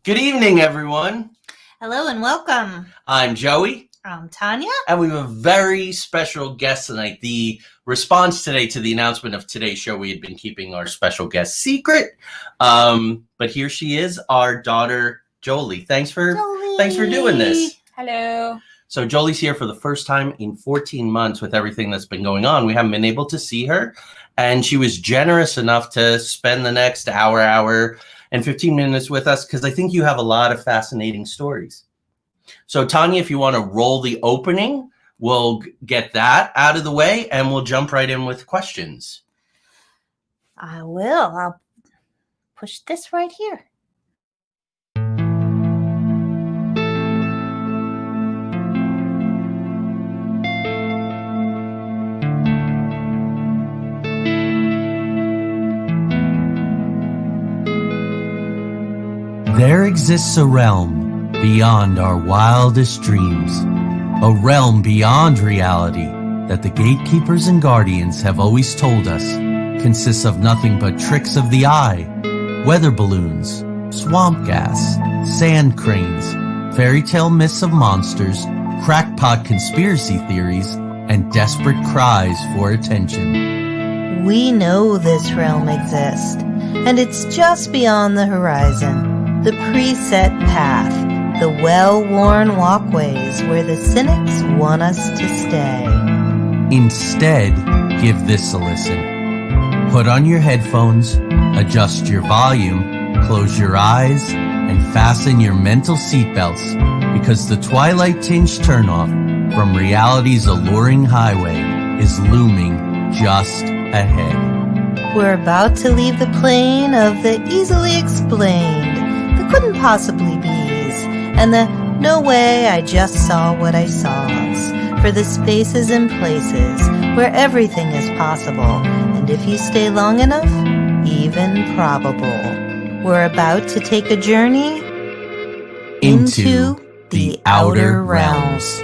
Good evening, everyone. Hello and welcome. I'm Joey. I'm Tanya. And we have a very special guest tonight. The response today to the announcement of today's show, we had been keeping our special guest secret. But here she is, our daughter, Jolie. Thanks for doing this. Hello. So Jolie's here for the first time in 14 months with everything that's been going on. We haven't been able to see her. And she was generous enough to spend the next hour and 15 minutes with us because I think you have a lot of fascinating stories. So Tanya, if you want to roll the opening, we'll get that out of the way and we'll jump right in with questions. I will. I'll push this right here. There exists a realm beyond our wildest dreams, a realm beyond reality that the gatekeepers and guardians have always told us consists of nothing but tricks of the eye, weather balloons, swamp gas, sand cranes, fairy tale myths of monsters, crackpot conspiracy theories, and desperate cries for attention. We know this realm exists, and it's just beyond the horizon. The preset path, the well-worn walkways where the cynics want us to stay. Instead, give this a listen. Put on your headphones, adjust your volume, close your eyes, and fasten your mental seatbelts because the twilight-tinged turnoff from reality's alluring highway is looming just ahead. We're about to leave the plane of the easily explained, couldn't possibly be's, and the no way I just saw what I saw's, for the spaces and places where everything is possible, and if you stay long enough, even probable. We're about to take a journey into the outer realms.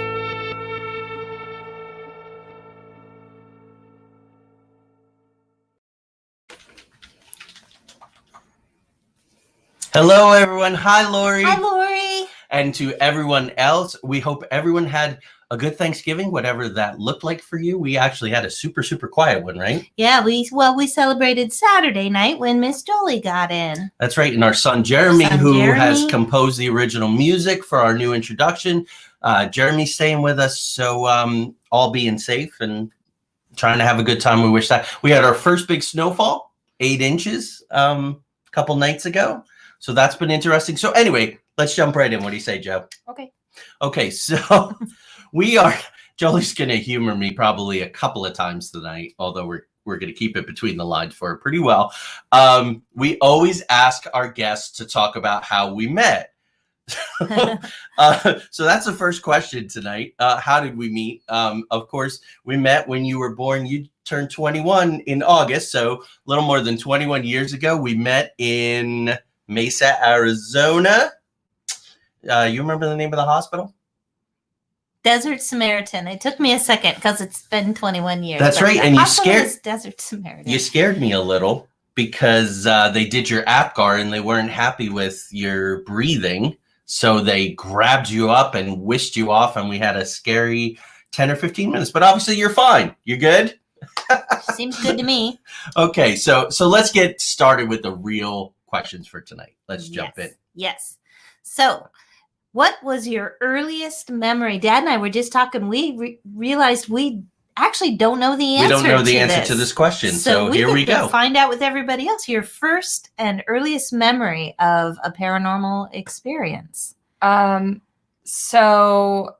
Hello, everyone. Hi, Lori. Hi, Lori. And to everyone else, we hope everyone had a good Thanksgiving, whatever that looked like for you. We actually had a super, super quiet one, right? Yeah, we celebrated Saturday night when Miss Jolie got in. That's right. And our son, Jeremy, has composed the original music for our new introduction. Jeremy's staying with us, so all being safe and trying to have a good time. We wish that. We had our first big snowfall, 8 inches, a couple nights ago. So that's been interesting. So anyway, let's jump right in. What do you say, Joe? Okay, so Jolie's going to humor me probably a couple of times tonight, although we're going to keep it between the lines for her pretty well. We always ask our guests to talk about how we met. So that's the first question tonight. How did we meet? Of course, we met when you were born. You turned 21 in August, so a little more than 21 years ago. We met in Mesa, Arizona. You remember the name of the hospital? Desert Samaritan. It took me a second because it's been 21 years. That's right. And you scared Desert Samaritan. You scared me a little because they did your APGAR and they weren't happy with your breathing. So they grabbed you up and whisked you off, and we had a scary 10 or 15 minutes. But obviously you're fine. You're good? Seems good to me. Okay, so let's get started with the real questions for tonight. Let's jump in. Yes. So what was your earliest memory? Dad and I were just talking. We realized we actually don't know the answer. We don't know the answer to this question. So here we go. Find out with everybody else your first and earliest memory of a paranormal experience. So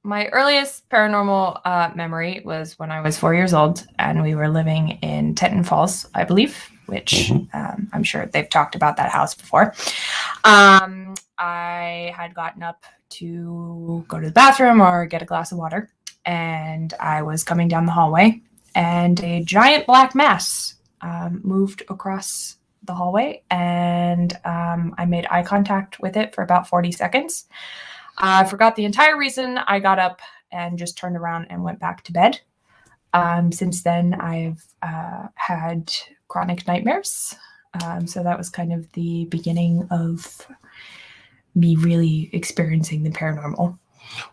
my earliest paranormal memory was when I was 4 years old and we were living in Teton Falls, I believe, which I'm sure they've talked about that house before. I had gotten up to go to the bathroom or get a glass of water, and I was coming down the hallway, and a giant black mass moved across the hallway, and I made eye contact with it for about 40 seconds. I forgot the entire reason I got up and just turned around and went back to bed. Since then, I've had chronic nightmares. So that was kind of the beginning of me really experiencing the paranormal.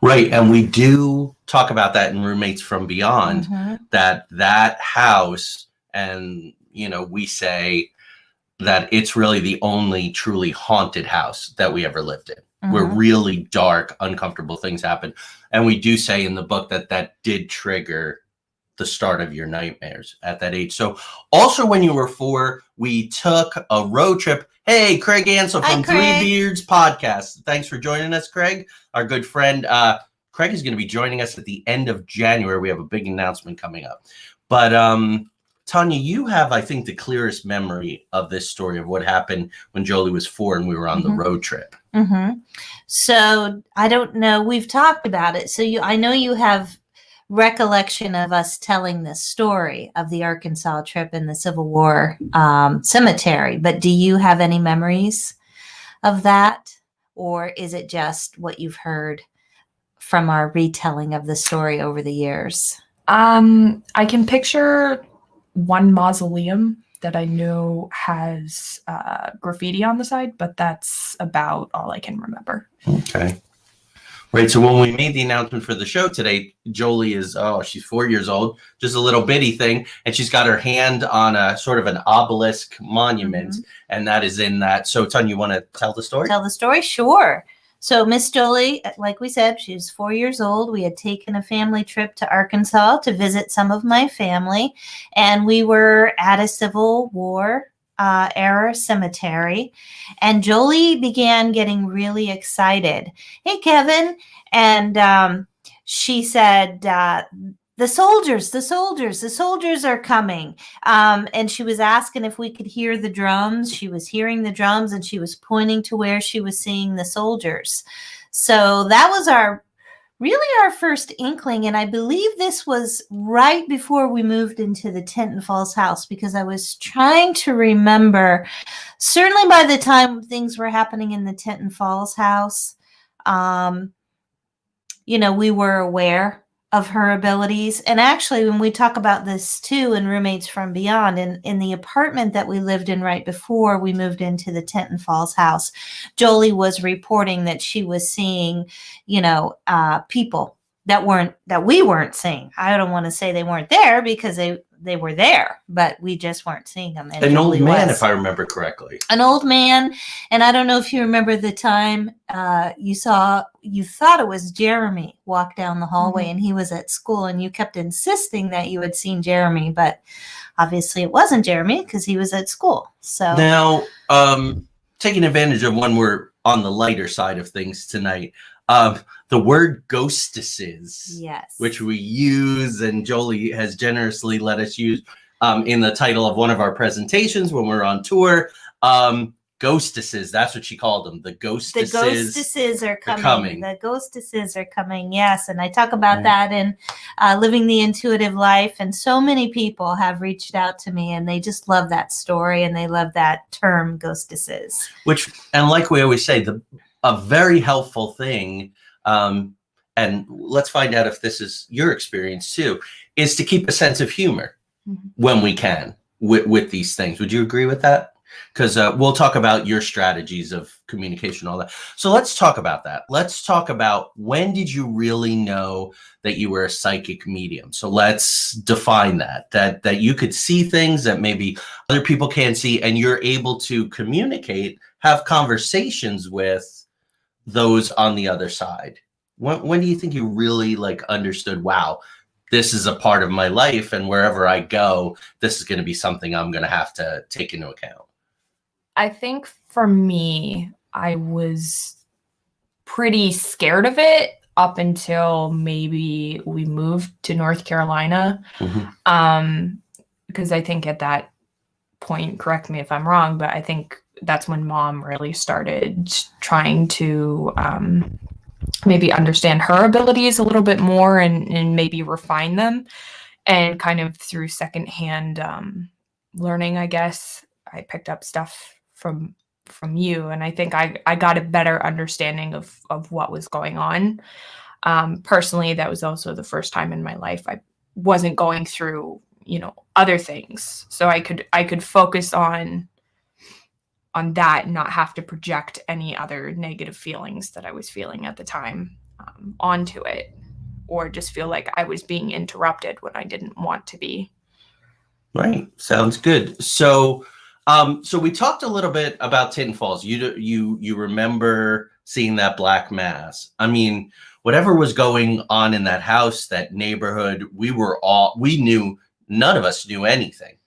Right. And we do talk about that in Roommates from Beyond, that house, and, we say that it's really the only truly haunted house that we ever lived in, where really dark, uncomfortable things happen. And we do say in the book that did trigger the start of your nightmares at that age. So also when you were 4, we took a road trip. Hey, Craig Ansel from Three Beards Podcast. Thanks for joining us, Craig. Our good friend. Craig is going to be joining us at the end of January. We have a big announcement coming up. But Tanya, you have, I think, the clearest memory of this story of what happened when Jolie was 4 and we were on the road trip. So I don't know. We've talked about it. So I know you have recollection of us telling this story of the Arkansas trip in the Civil War cemetery, but do you have any memories of that, or is it just what you've heard from our retelling of the story over the years? I can picture one mausoleum that I know has graffiti on the side, but that's about all I can remember. Okay. Right. So when we made the announcement for the show today, Jolie is, she's 4 years old, just a little bitty thing. And she's got her hand on a sort of an obelisk monument. And that is in that. So Tanya, you want to tell the story? Tell the story? Sure. So Miss Jolie, like we said, she was 4 years old. We had taken a family trip to Arkansas to visit some of my family. And we were at a Civil War era cemetery, and Jolie began getting really excited. Hey, Kevin. And she said, the soldiers are coming. And she was asking if we could hear the drums. She was hearing the drums, and she was pointing to where she was seeing the soldiers. So that was our first inkling. And I believe this was right before we moved into the Tenton Falls house, because I was trying to remember, certainly by the time things were happening in the Tenton Falls house, we were aware of her abilities. And actually, when we talk about this too in Roommates from Beyond, in the apartment that we lived in right before we moved into the Tenton Falls house, Jolie was reporting that she was seeing, people that we weren't seeing. I don't want to say they weren't there, because they were there, but we just weren't seeing them. And an old man, if I remember correctly. An old man. And I don't know if you remember the time you thought it was Jeremy walk down the hallway, and he was at school, and you kept insisting that you had seen Jeremy, but obviously it wasn't Jeremy because he was at school. So now, taking advantage of when we're on the lighter side of things tonight, the word ghostesses, yes, which we use, and Jolie has generously let us use in the title of one of our presentations when we're on tour. Ghostesses, that's what she called them. The ghostesses. The ghostesses are coming. The ghostesses are coming, yes. And I talk about that in Living the Intuitive Life. And so many people have reached out to me, and they just love that story, and they love that term, ghostesses. Which, and like we always say, a very helpful thing, and let's find out if this is your experience too, is to keep a sense of humor when we can with these things. Would you agree with that? Because we'll talk about your strategies of communication, all that. So let's talk about that. Let's talk about, when did you really know that you were a psychic medium? So let's define that you could see things that maybe other people can't see, and you're able to communicate, have conversations with those on the other side. When do you think you really understood, wow, this is a part of my life, and wherever I go, this is going to be something I'm going to have to take into account? I think for me, I was pretty scared of it up until maybe we moved to North Carolina. Because I think at that point, correct me if I'm wrong, but I think that's when Mom really started trying to maybe understand her abilities a little bit more, and maybe refine them. And kind of through secondhand learning, I guess, I picked up stuff from you, and I think I got a better understanding of what was going on. Personally, that was also the first time in my life I wasn't going through other things, so I could focus on that and not have to project any other negative feelings that I was feeling at the time onto it, or just feel like I was being interrupted when I didn't want to be. Right. Sounds good. So, so we talked a little bit about Tin Falls. You remember seeing that black mass. I mean, whatever was going on in that house, that neighborhood, we knew, none of us knew anything.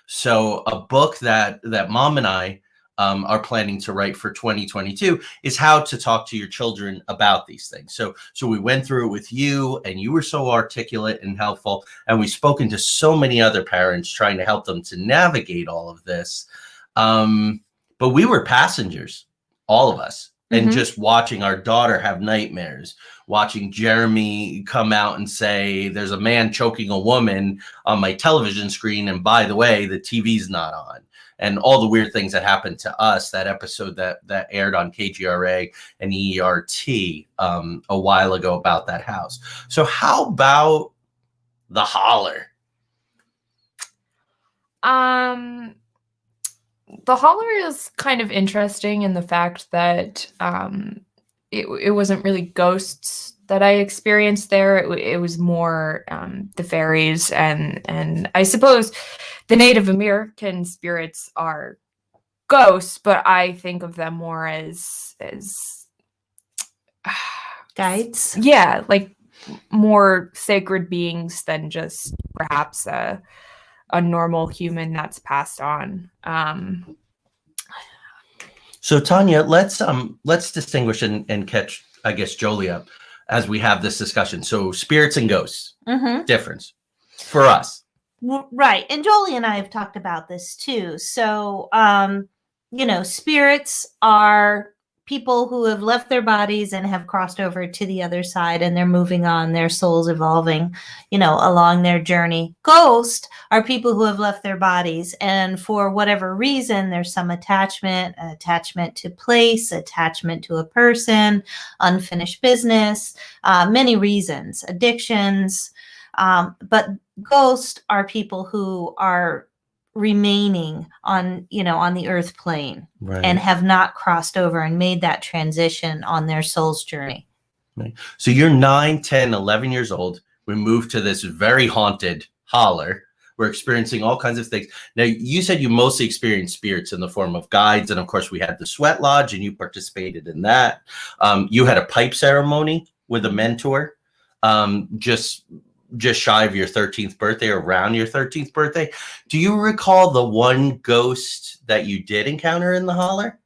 So a book that Mom and I are planning to write for 2022 is how to talk to your children about these things. So we went through it with you, and you were so articulate and helpful, and we've spoken to so many other parents trying to help them to navigate all of this. But we were passengers, all of us, and just watching our daughter have nightmares, watching Jeremy come out and say, there's a man choking a woman on my television screen, and by the way, the TV's not on. And all the weird things that happened to us, that episode that aired on KGRA and ERT a while ago about that house. So how about the holler? The holler is kind of interesting in the fact that it wasn't really ghosts that I experienced there. It was more the fairies, and I suppose the Native American spirits are ghosts, but I think of them more as Guides? Yeah, like more sacred beings than just perhaps a normal human that's passed on. So Tanya, let's distinguish and catch, I guess, Jolie up as we have this discussion. So spirits and ghosts, difference for us. Right. And Jolie and I have talked about this too. So, spirits are people who have left their bodies and have crossed over to the other side, and they're moving on, their souls evolving, along their journey. Ghosts are people who have left their bodies, and for whatever reason, there's some attachment to place, attachment to a person, unfinished business, many reasons, addictions. But ghosts are people who are remaining on the earth plane, right, and have not crossed over and made that transition on their soul's journey. Right. So you're 9, 10, 11 years old. We moved to this very haunted holler. We're experiencing all kinds of things. Now, you said you mostly experienced spirits in the form of guides. And of course, we had the sweat lodge, and you participated in that. You had a pipe ceremony with a mentor, just shy of your 13th birthday, or around your 13th birthday. Do you recall the one ghost that you did encounter in the holler?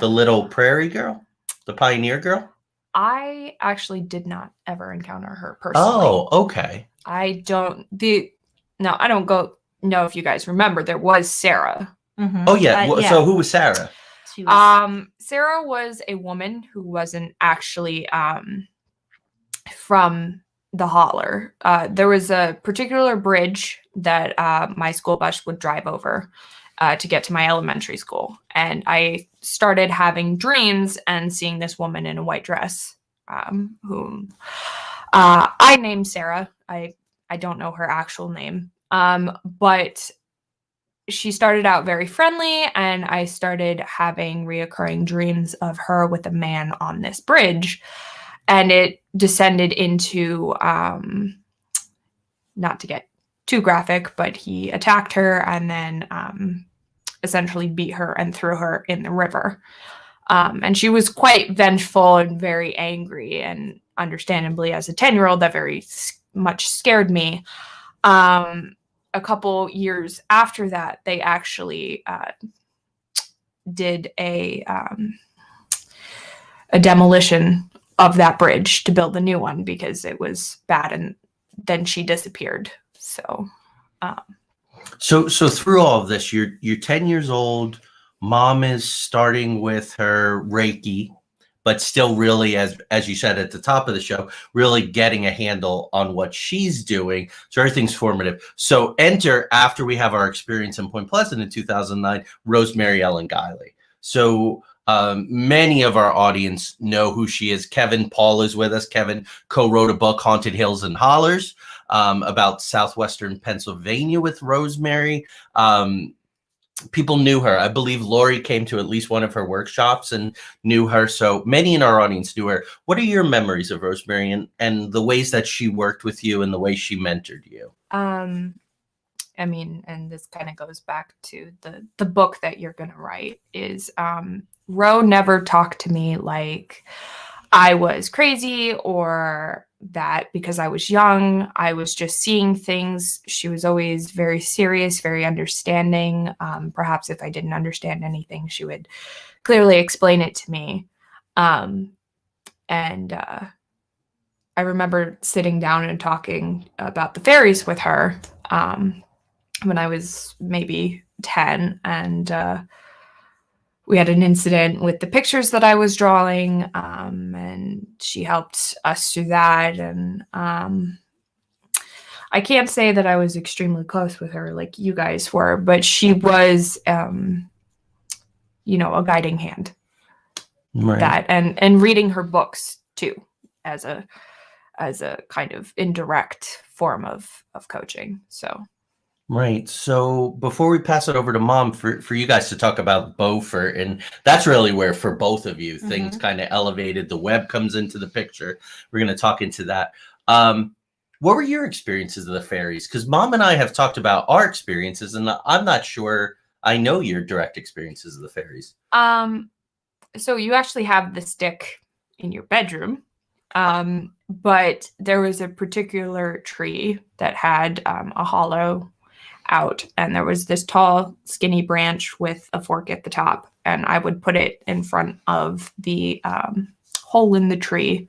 The little Prairie girl? The pioneer girl? I actually did not ever encounter her personally. Oh, okay. I don't know if you guys remember, there was Sarah. Oh, yeah. Yeah. So who was Sarah? Sarah was a woman who wasn't actually from the holler. There was a particular bridge that my school bus would drive over to get to my elementary school. And I started having dreams and seeing this woman in a white dress, whom I named Sarah. I don't know her actual name. But she started out very friendly, and I started having reoccurring dreams of her with a man on this bridge. And it descended into, not to get too graphic, but he attacked her and then essentially beat her and threw her in the river. And she was quite vengeful and very angry, and understandably, as a 10-year-old, that very much scared me. A couple years after that, they actually did a demolition of that bridge to build a new one because it was bad, and then she disappeared. So through all of this, you're 10 years old. Mom is starting with her Reiki, but still really, as you said at the top of the show, really getting a handle on what she's doing. So everything's formative. So enter, after we have our experience in Point Pleasant in 2009, Rosemary Ellen Gilley. So many of our audience know who she is. Kevin Paul is with us. Kevin co-wrote a book, Haunted Hills and Hollers, about southwestern Pennsylvania with Rosemary. people knew her. I believe Lori came to at least one of her workshops and knew her. So many in our audience knew her. What are your memories of Rosemary and the ways that she worked with you and the way she mentored you? I mean, and this kind of goes back to the book that you're going to write is Ro never talked to me like I was crazy or that because I was young, I was just seeing things. She was always very serious, very understanding. Perhaps if I didn't understand anything, she would clearly explain it to me. And I remember sitting down and talking about the fairies with her when I was maybe 10, and we had an incident with the pictures that I was drawing, and she helped us through that. And I can't say that I was extremely close with her like you guys were, but she was, a guiding hand. Right. That and reading her books too, as a kind of indirect form of coaching. So. Right. So before we pass it over to Mom for you guys to talk about Beaufort, and that's really where for both of you things kind of elevated. The web comes into the picture. We're going to talk into that. What were your experiences of the fairies? Because Mom and I have talked about our experiences, and I'm not sure I know your direct experiences of the fairies. So you actually have the stick in your bedroom. But there was a particular tree that had a hollow out, and there was this tall, skinny branch with a fork at the top, and I would put it in front of the hole in the tree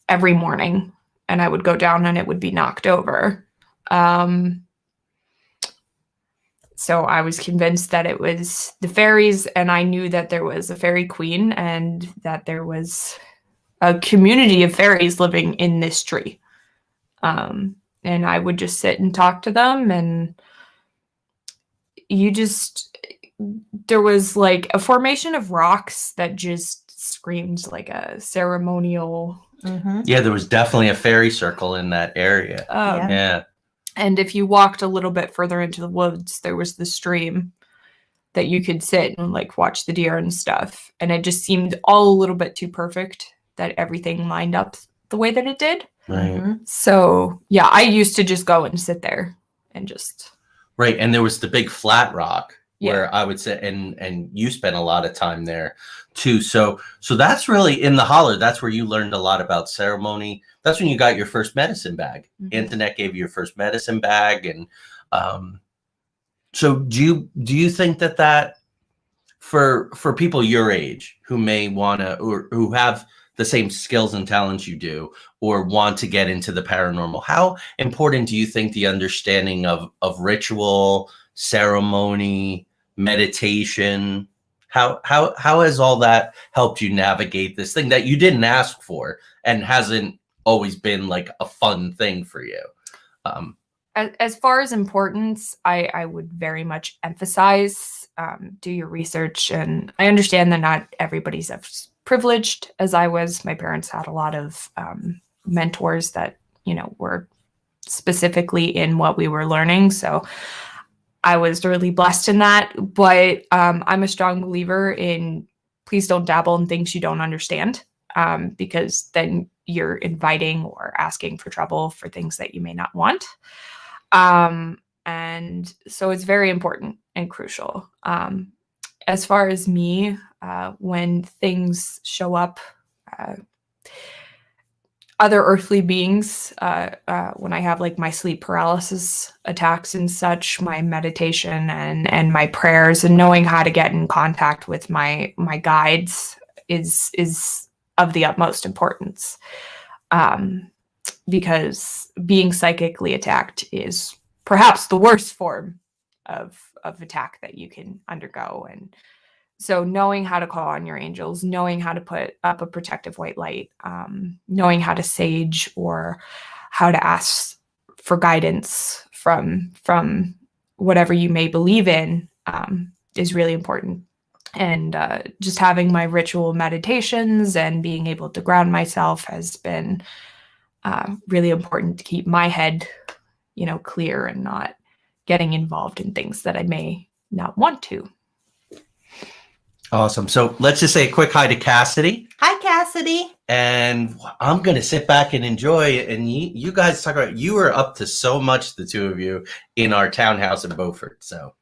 every morning, and I would go down and it would be knocked over. So I was convinced that it was the fairies, and I knew that there was a fairy queen and that there was a community of fairies living in this tree. And I would just sit and talk to them, and there was like a formation of rocks that just screamed like a ceremonial. Yeah, there was definitely a fairy circle in that area. Yeah. And if you walked a little bit further into the woods, there was the stream that you could sit and like watch the deer and stuff. And it just seemed all a little bit too perfect that everything lined up the way that it did. Right. So yeah, I used to just go and sit there and just. Right. And there was the big flat rock where I would sit, and you spent a lot of time there too. So that's really in the holler. That's where you learned a lot about ceremony. That's when you got your first medicine bag. Antoinette gave you your first medicine bag. And so do you think that for people your age who may want to, or who have the same skills and talents you do, or want to get into the paranormal, how important do you think the understanding of ritual, ceremony, meditation, how has all that helped you navigate this thing that you didn't ask for and hasn't always been like a fun thing for you? As far as importance, I would very much emphasize do your research. And I understand that not everybody's as privileged as I was. My parents had a lot of mentors that, were specifically in what we were learning. So I was really blessed in that. But I'm a strong believer in please don't dabble in things you don't understand, because then you're inviting or asking for trouble for things that you may not want. And so it's very important and crucial. As far as me, when things show up, other earthly beings, when I have like my sleep paralysis attacks and such, my meditation and my prayers and knowing how to get in contact with my guides is of the utmost importance. Because being psychically attacked is perhaps the worst form of attack that you can undergo. And so knowing how to call on your angels, knowing how to put up a protective white light, knowing how to sage or how to ask for guidance from whatever you may believe in, is really important. And just having my ritual meditations and being able to ground myself has been really important to keep my head, clear and not getting involved in things that I may not want to. Awesome. So let's just say a quick hi to Cassidy. Hi, Cassidy. And I'm going to sit back and enjoy it. And you guys talk about, you were up to so much, the two of you, in our townhouse in Beaufort. So.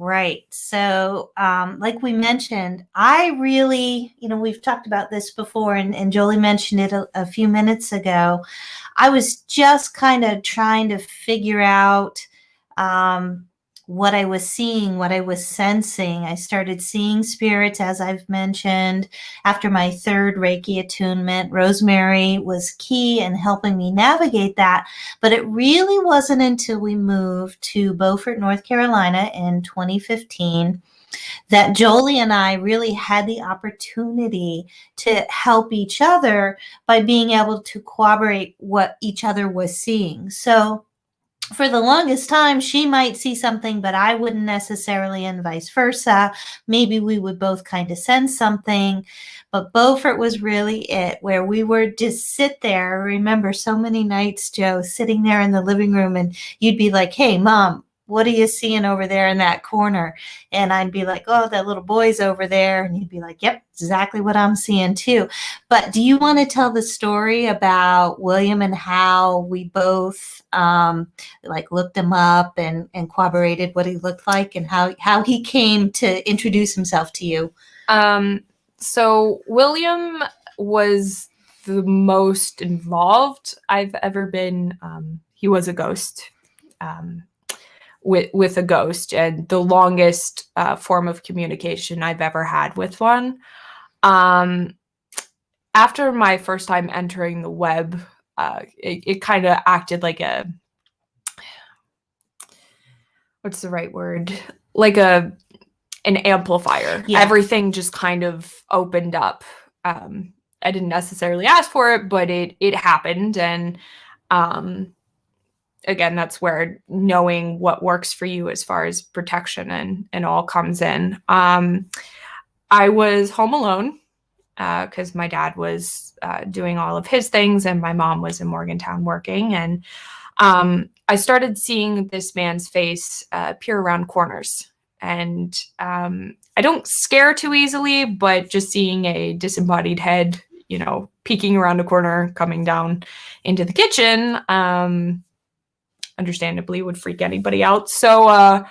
Right. So, like we mentioned, I really, we've talked about this before, and Jolie mentioned it a few minutes ago. I was just kind of trying to figure out what I was seeing, what I was sensing. I started seeing spirits, as I've mentioned, after my third Reiki attunement. Rosemary was key in helping me navigate that. But it really wasn't until we moved to Beaufort, North Carolina in 2015 that Jolie and I really had the opportunity to help each other by being able to corroborate what each other was seeing. So for the longest time, she might see something, but I wouldn't necessarily, and vice versa. Maybe we would both kind of sense something, but Beaufort was really it, where we would just sit there. I remember so many nights, Joe, sitting there in the living room, and you'd be like, "Hey, Mom, what are you seeing over there in that corner?" And I'd be like, "Oh, that little boy's over there." And you'd be like, "Yep, exactly what I'm seeing too." But do you want to tell the story about William and how we both looked him up and corroborated what he looked like, and how he came to introduce himself to you? So William was the most involved I've ever been. He was a ghost. With a ghost, and the longest form of communication I've ever had with one. After my first time entering the web, it kind of acted like what's the right word? Like an amplifier. Yeah. Everything just kind of opened up. I didn't necessarily ask for it, but it happened, and again, that's where knowing what works for you as far as protection and all comes in. I was home alone because my dad was doing all of his things, and my mom was in Morgantown working. And I started seeing this man's face appear around corners. And I don't scare too easily, but just seeing a disembodied head, peeking around a corner, coming down into the kitchen, understandably would freak anybody out. So I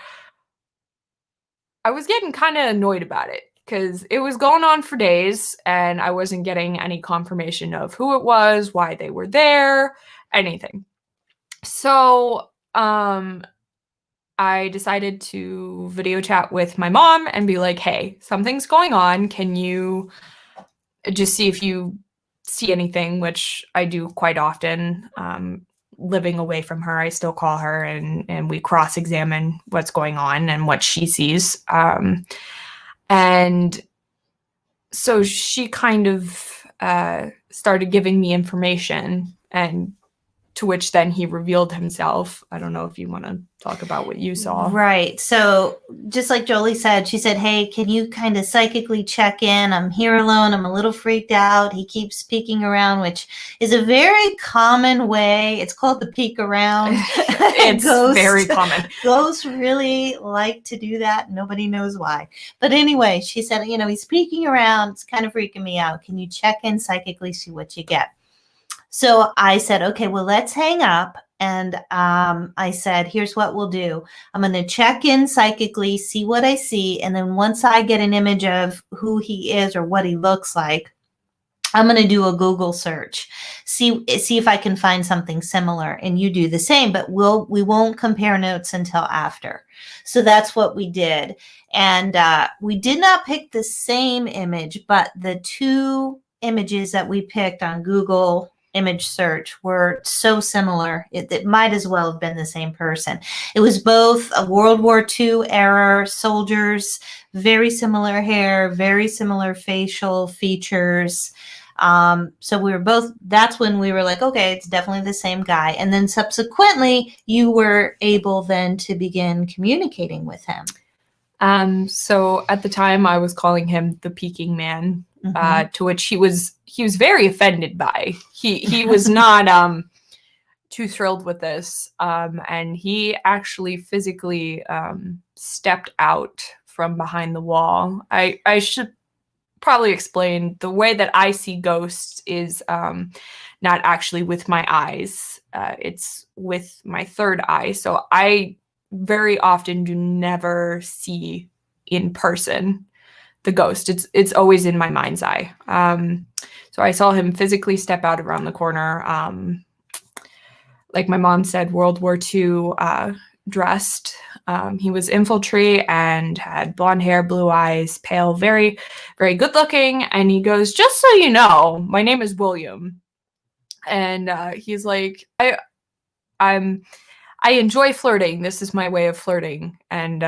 was getting kind of annoyed about it because it was going on for days and I wasn't getting any confirmation of who it was, why they were there, anything. So I decided to video chat with my mom and be like, "Hey, something's going on. Can you just see if you see anything?" Which I do quite often. Living away from her, I still call her and we cross-examine what's going on and what she sees. And so she kind of started giving me information, and to which then he revealed himself. I don't know if you want to talk about what you saw. Right. So just like Jolie said, she said, "Hey, can you kind of psychically check in? I'm here alone. I'm a little freaked out. He keeps peeking around," which is a very common way. It's called the peek around. It's very common. Ghosts really like to do that. Nobody knows why. But anyway, she said, "He's peeking around. It's kind of freaking me out. Can you check in psychically, see what you get?" So I said, "Okay, well, let's hang up." And I said, "Here's what we'll do. I'm going to check in psychically, see what I see. And then once I get an image of who he is or what he looks like, I'm going to do a Google search, see if I can find something similar. And you do the same, but we won't compare notes until after." So that's what we did. And we did not pick the same image, but the two images that we picked on Google image search were so similar. It might as well have been the same person. It was both a World War II era soldiers, very similar hair, very similar facial features. So we were both, that's when we were like, okay, it's definitely the same guy. And then subsequently you were able then to begin communicating with him. So at the time I was calling him the peeking man, to which he was very offended by. He was not too thrilled with this. And he actually physically stepped out from behind the wall. I should probably explain the way that I see ghosts is not actually with my eyes. It's with my third eye. So I very often do never see in person the ghost. It's always in my mind's eye. So I saw him physically step out around the corner. Like my mom said, World War II dressed. He was infantry and had blonde hair, blue eyes, pale, very, very good looking. And he goes, "Just so you know, my name is William." And he's like, I enjoy flirting. This is my way of flirting. And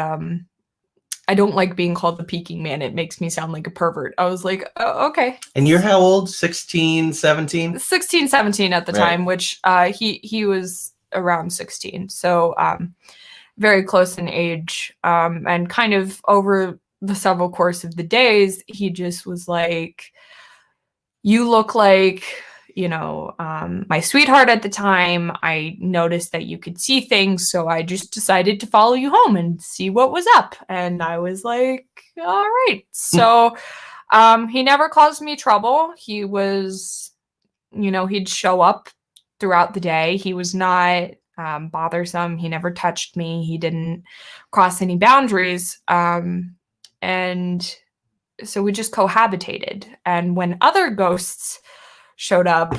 I don't like being called the Peking Man. It makes me sound like a pervert. I was like, oh, okay. And you're how old? 16, 17? 16, 17 at the Right. time, which he was around 16. So very close in age. And kind of over the several course of the days, he just was like, "You look like, my sweetheart at the time. I noticed that you could see things, so I just decided to follow you home and see what was up." And I was like, all right. So he never caused me trouble. He was, he'd show up throughout the day. He was not bothersome. He never touched me. He didn't cross any boundaries. And so we just cohabitated. And when other ghosts showed up,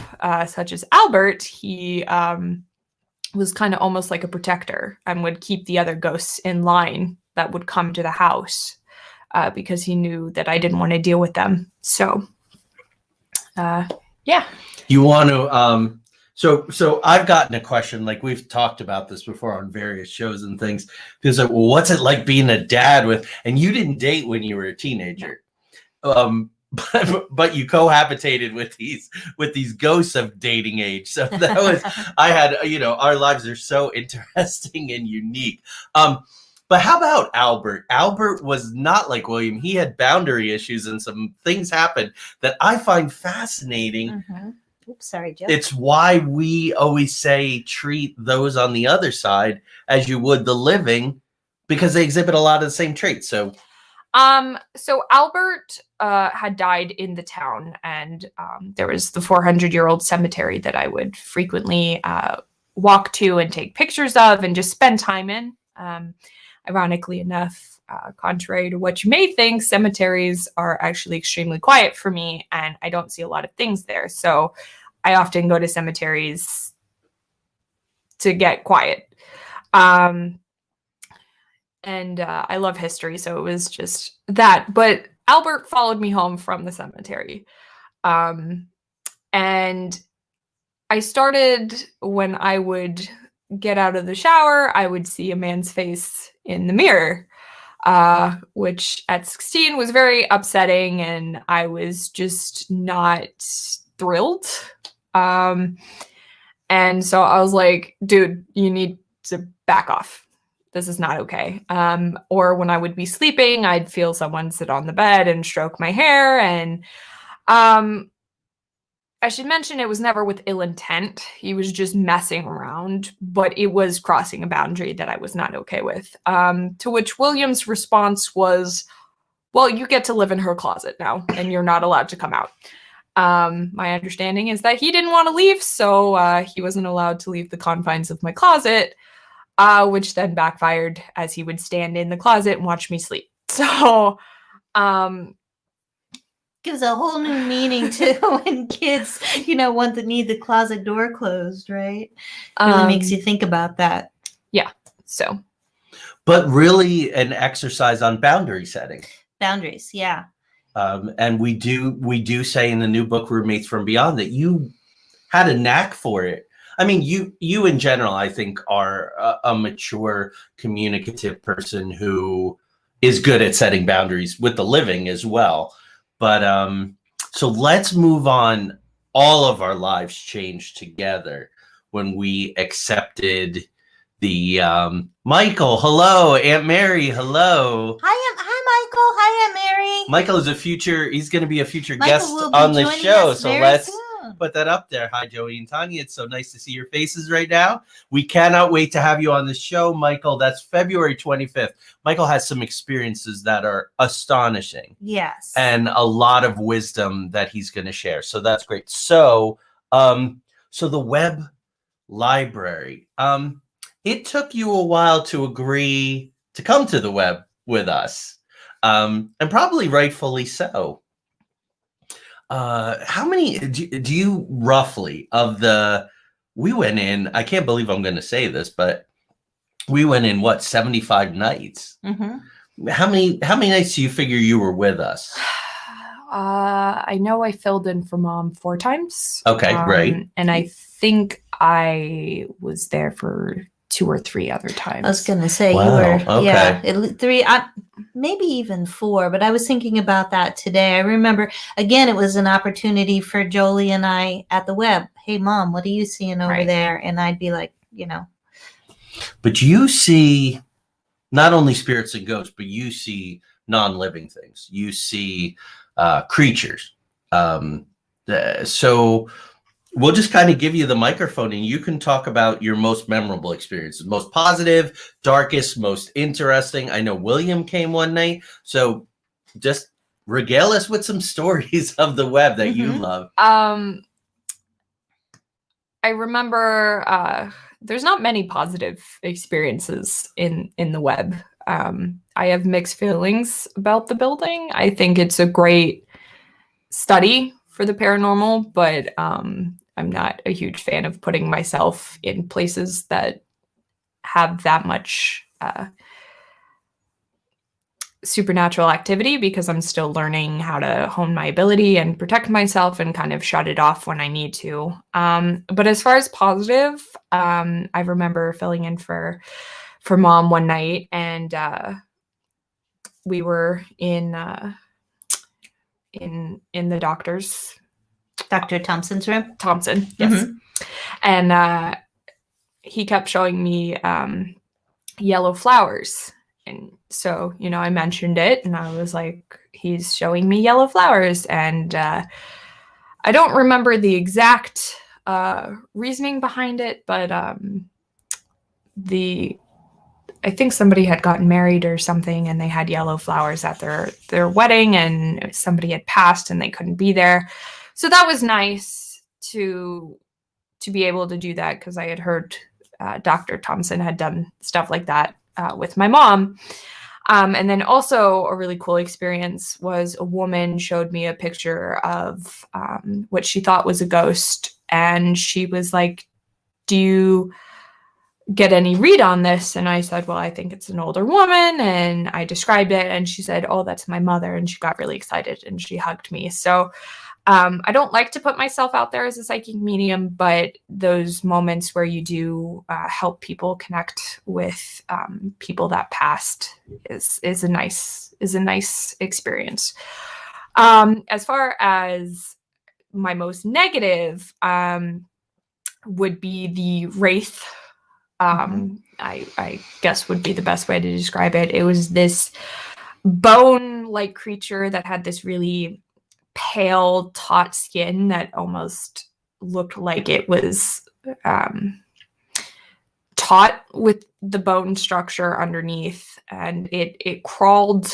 such as Albert, he was kind of almost like a protector and would keep the other ghosts in line that would come to the house because he knew that I didn't want to deal with them. So, yeah. You want to, so I've gotten a question, like we've talked about this before on various shows and things. Because like, well, what's it like being a dad with, and you didn't date when you were a teenager. But you cohabitated with these ghosts of dating age. So that was, I had, our lives are so interesting and unique. But how about Albert? Albert was not like William. He had boundary issues and some things happened that I find fascinating. Mm-hmm. Oops, sorry, Joe. It's why we always say treat those on the other side as you would the living, because they exhibit a lot of the same traits. So Albert had died in the town, and there was the 400-year-old cemetery that I would frequently walk to and take pictures of and just spend time in. Ironically enough, contrary to what you may think, cemeteries are actually extremely quiet for me, and I don't see a lot of things there. So I often go to cemeteries to get quiet. And I love history, so it was just that. But Albert followed me home from the cemetery. And I started, when I would get out of the shower, I would see a man's face in the mirror, which at 16 was very upsetting, and I was just not thrilled. And so I was like, dude, you need to back off. This is not okay. Or when I would be sleeping, I'd feel someone sit on the bed and stroke my hair. And I should mention it was never with ill intent. He was just messing around, but it was crossing a boundary that I was not okay with. To which William's response was, "Well, you get to live in her closet now, and you're not allowed to come out." My understanding is that he didn't want to leave, so he wasn't allowed to leave the confines of my closet. Which then backfired, as he would stand in the closet and watch me sleep. So, gives a whole new meaning to when kids, need the closet door closed, right? Really makes you think about that. Yeah. So, but really an exercise on boundary setting. Boundaries, yeah. And we do say in the new book, Roommates from Beyond, that you had a knack for it. I mean, you in general, I think, are a mature, communicative person who is good at setting boundaries with the living as well. But so let's move on. All of our lives changed together when we accepted the Michael. Hello, Aunt Mary. Hello. Hi, Michael. Hi, Aunt Mary. Michael is he's going to be a future Michael guest will be on the joining show. us So very let's soon. put that up there. Hi, Joey and Tanya. It's so nice to see your faces right now. We cannot wait to have you on the show, Michael. That's February 25th. Michael has some experiences that are astonishing. Yes. And a lot of wisdom that he's going to share. So that's great. So, so the web library, it took you a while to agree to come to the web with us, and probably rightfully so. How many do you roughly of the, we went in, I can't believe I'm going to say this, but we went in, what, 75 nights? Mm-hmm. How many nights do you figure you were with us? I know I filled in for Mom 4 times. Okay, great. And I think I was there for 2 or 3 other times. I was going to say Wow, you were, okay. yeah, 3, maybe even 4, but I was thinking about that today. I remember, again, it was an opportunity for Jolie and I at the web. Hey, Mom, what are you seeing over there? And I'd be like, you know. But you see not only spirits and ghosts, but you see non-living things. You see creatures. So we'll just kind of give you the microphone and you can talk about your most memorable experiences, most positive, darkest, most interesting. I know William came one night, so just regale us with some stories of the web that you love. I remember there's not many positive experiences in the web. I have mixed feelings about the building. I think it's a great study for the paranormal, but I'm not a huge fan of putting myself in places that have that much supernatural activity, because I'm still learning how to hone my ability and protect myself and kind of shut it off when I need to. But as far as positive, I remember filling in for Mom one night, and we were in the doctor's, Dr. Thompson's room. Thompson, yes. And he kept showing me yellow flowers. And so, you know, I mentioned it and I was like, he's showing me yellow flowers. And I don't remember the exact reasoning behind it, but I think somebody had gotten married or something and they had yellow flowers at their wedding, and somebody had passed and they couldn't be there. So that was nice to be able to do that, because I had heard Dr. Thompson had done stuff like that with my mom. And then also a really cool experience was a woman showed me a picture of what she thought was a ghost. And she was like, do you get any read on this? And I said, well, I think it's an older woman. And I described it and she said, oh, that's my mother. And she got really excited and she hugged me. So I don't like to put myself out there as a psychic medium, but those moments where you do help people connect with people that passed is a nice experience. As far as my most negative would be the wraith. I guess would be the best way to describe it. It was this bone-like creature that had this really pale, taut skin that almost looked like it was taut with the bone structure underneath, and it crawled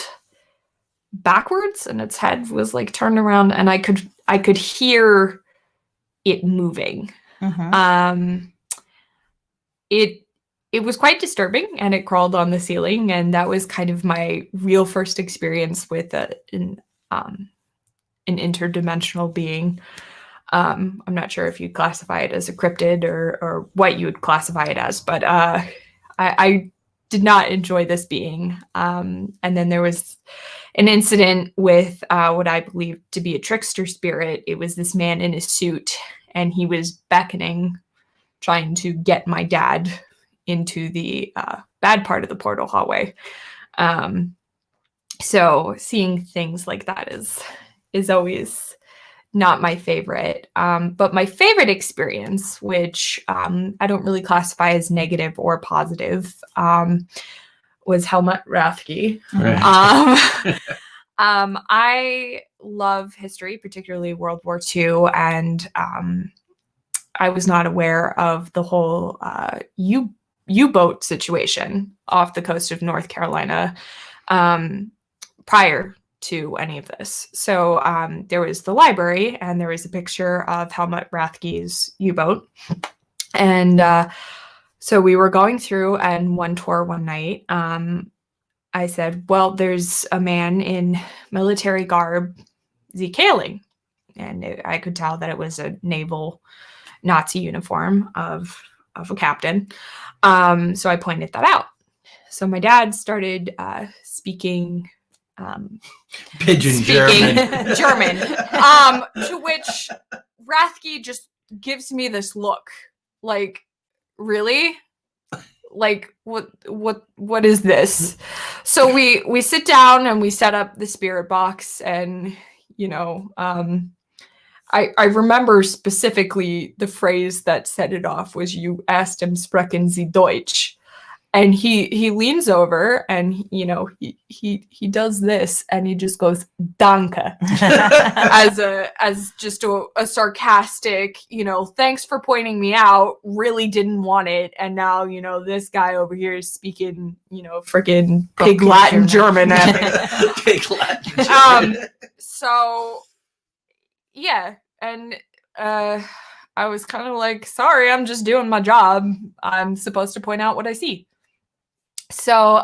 backwards and its head was like turned around, and I could hear it moving. It was quite disturbing, and it crawled on the ceiling, and that was kind of my real first experience with an interdimensional being. I'm not sure if you'd classify it as a cryptid or what you would classify it as, but I did not enjoy this being. And then there was an incident with what I believe to be a trickster spirit. It was this man in a suit, and he was beckoning, trying to get my dad into the bad part of the portal hallway. So seeing things like that is always not my favorite. But my favorite experience, which I don't really classify as negative or positive, was Helmut Rathke. Right. I love history, particularly World War II, and I was not aware of the whole U-boat situation off the coast of North Carolina prior to any of this. So there was the library, and there was a picture of Helmut Rathke's U-boat. And so we were going through, and one tour one night, I said, well, there's a man in military garb decaying. And I could tell that it was a naval Nazi uniform of a captain. So I pointed that out. So my dad started speaking German. German, to which Rathke just gives me this look like, really? Like, what is this? So we sit down and we set up the spirit box, and I remember specifically the phrase that set it off was, you asked him, sprechen Sie Deutsch? And he leans over, and he does this, and he just goes danke as just a sarcastic, thanks for pointing me out, really didn't want it, and now this guy over here is speaking freaking pig Latin German at me. Pig Latin German. So yeah, and I was kind of like, sorry, I'm just doing my job. I'm supposed to point out what I see. So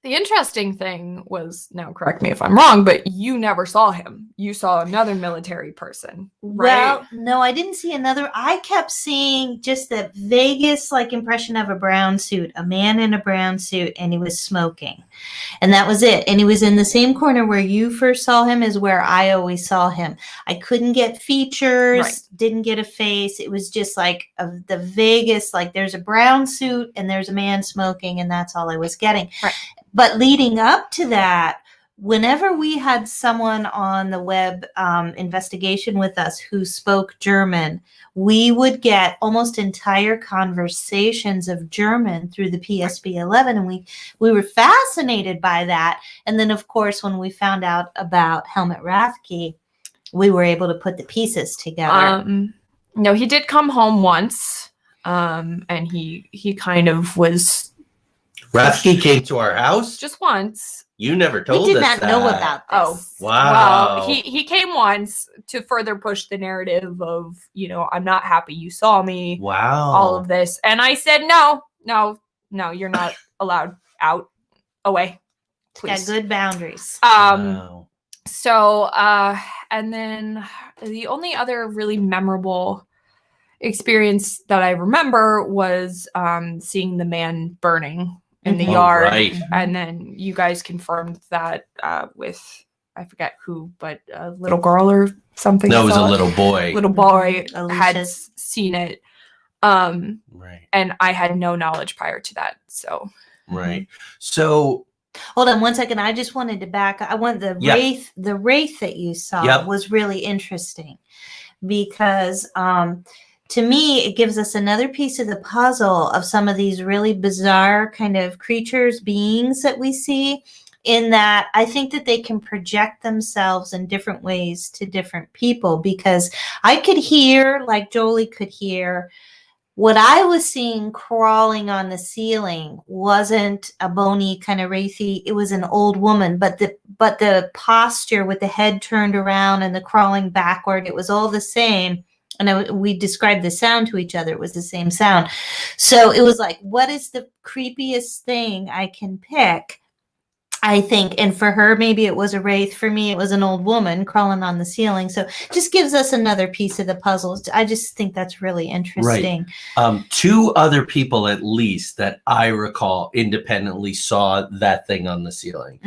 the interesting thing was, now correct me if I'm wrong, but you never saw him. You saw another military person, right? Well, no, I didn't see another. I kept seeing just the vaguest impression of a brown suit, a man in a brown suit, and he was smoking. And that was it. And he was in the same corner where you first saw him as where I always saw him. I couldn't get features, right. Didn't get a face. It was just the vaguest, there's a brown suit and there's a man smoking, and that's all I was getting. Right. But leading up to that, whenever we had someone on the web investigation with us who spoke German, we would get almost entire conversations of German through the PSB-11, and we were fascinated by that. And then, of course, when we found out about Helmut Rathke, we were able to put the pieces together. No, he did come home once, and he kind of was... Rathke came to our house? Just once. You never told us We did not that. know about this. Oh, wow. Well, he came once to further push the narrative of, I'm not happy you saw me. Wow. All of this. And I said, no, you're not allowed out. Away. Please. Got good boundaries. Wow. So, and then the only other really memorable experience that I remember was seeing the man burning in the yard. Right. And then you guys confirmed that with, I forget who, but a little girl or something. No, it was a little boy. Little boy Alicia. had seen it. Right. And I had no knowledge prior to that. So. Right. So. Hold on one second. I just wanted to back. I want the wraith. The wraith that you saw was really interesting because to me, it gives us another piece of the puzzle of some of these really bizarre kind of creatures, beings that we see, in that I think that they can project themselves in different ways to different people, because I could hear, like Jolie could hear, what I was seeing crawling on the ceiling wasn't a bony kind of wraithy. It was an old woman, but the posture with the head turned around and the crawling backward, it was all the same. And we described the sound to each other. It was the same sound. So it was like, what is the creepiest thing I can pick? I think, and for her, maybe it was a wraith. For me, it was an old woman crawling on the ceiling. So just gives us another piece of the puzzle. I just think that's really interesting. Right. Two other people, at least, that I recall independently saw that thing on the ceiling,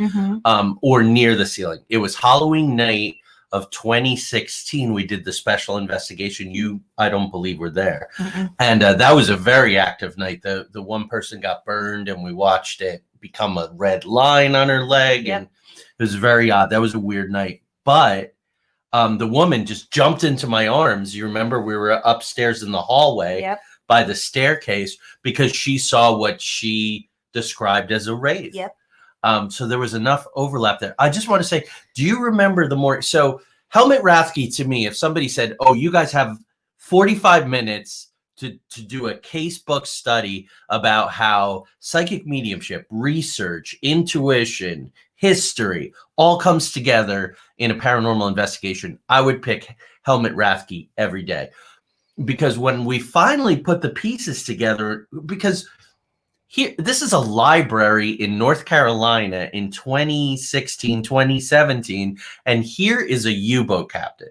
or near the ceiling. It was Halloween night of 2016. We did the special investigation. You, I don't believe, were there. And that was a very active night. The one person got burned, and we watched it become a red line on her leg. And it was very odd. That was a weird night. But the woman just jumped into my arms. You remember we were upstairs in the hallway by the staircase because she saw what she described as a wraith. So there was enough overlap there. I just want to say, do you remember so Helmut Rathke, to me, if somebody said, oh, you guys have 45 minutes to do a casebook study about how psychic mediumship, research, intuition, history all comes together in a paranormal investigation, I would pick Helmut Rathke every day. Because when we finally put the pieces together, because this is a library in North Carolina in 2016, 2017, and here is a U-boat captain.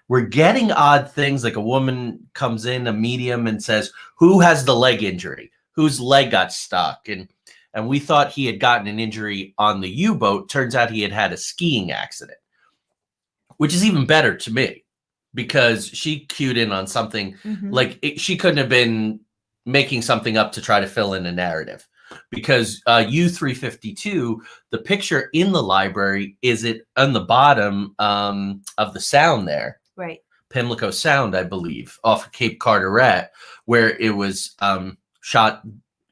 We're getting odd things like a woman comes in, a medium, and says, who has the leg injury? Whose leg got stuck? And we thought he had gotten an injury on the U-boat. Turns out he had a skiing accident, which is even better to me because she cued in on something she couldn't have been making something up to try to fill in a narrative. Because U352, the picture in the library, is it on the bottom of the sound there? Right. Pimlico Sound, I believe, off of Cape Carteret, where it was shot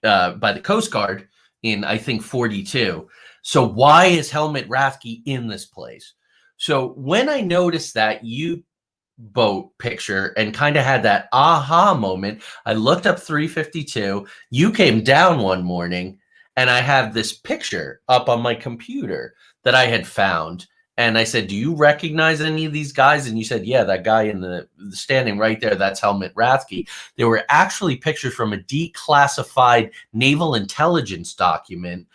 by the Coast Guard in, I think, 42. So why is Helmut Rathke in this place? So when I noticed that U-boat picture and kind of had that aha moment, I looked up 352. You came down one morning, and I have this picture up on my computer that I had found. And I said, do you recognize any of these guys? And you said, yeah, that guy in the standing right there, that's Helmut Rathke. They were actually pictures from a declassified naval intelligence document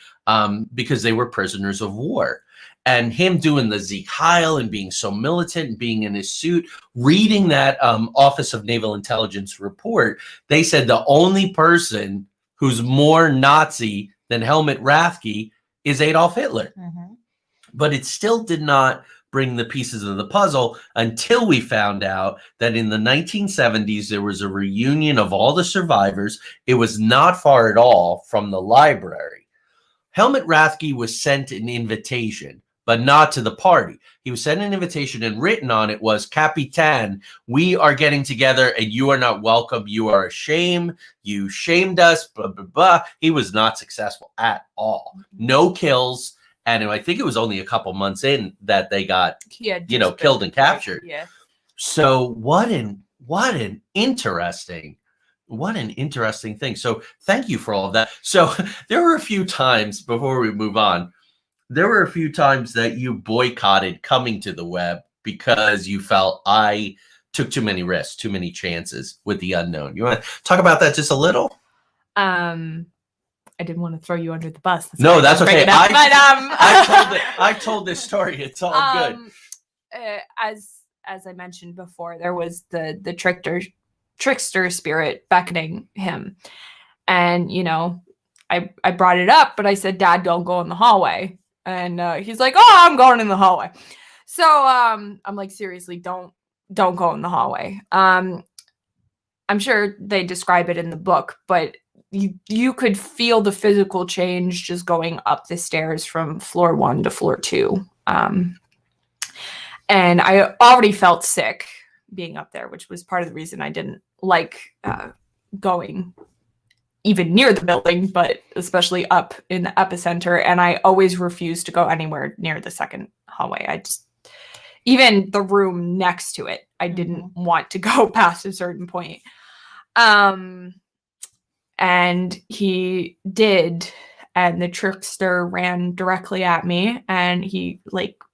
because they were prisoners of war. And him doing the Sieg Heil and being so militant and being in his suit, reading that Office of Naval Intelligence report, they said the only person who's more Nazi than Helmut Rathke is Adolf Hitler. Mm-hmm. But it still did not bring the pieces of the puzzle until we found out that in the 1970s, there was a reunion of all the survivors. It was not far at all from the library. Helmut Rathke was sent an invitation, but not to the party. He was sent an invitation, and written on it was, Capitan, we are getting together and you are not welcome. You are a shame. You shamed us, blah, blah, blah. He was not successful at all. No kills. And I think it was only a couple months in that they got, killed and captured. Yeah. So what an interesting thing. So thank you for all of that. So there were a few times, before we move on, there were a few times that you boycotted coming to the web because you felt I took too many risks, too many chances with the unknown. You want to talk about that just a little? I didn't want to throw you under the bus. That's okay. I told this story. It's all good. As I mentioned before, there was the trickster spirit beckoning him, and I brought it up, but I said, Dad, don't go in the hallway, and he's like, oh, I'm going in the hallway. So I'm like, seriously, don't go in the hallway. I'm sure they describe it in the book, but you could feel the physical change just going up the stairs from floor 1 to floor 2. And I already felt sick being up there, which was part of the reason I didn't like going even near the building, but especially up in the epicenter. And I always refused to go anywhere near the second hallway. Even the room next to it, I didn't want to go past a certain point. And he did, and the trickster ran directly at me, and he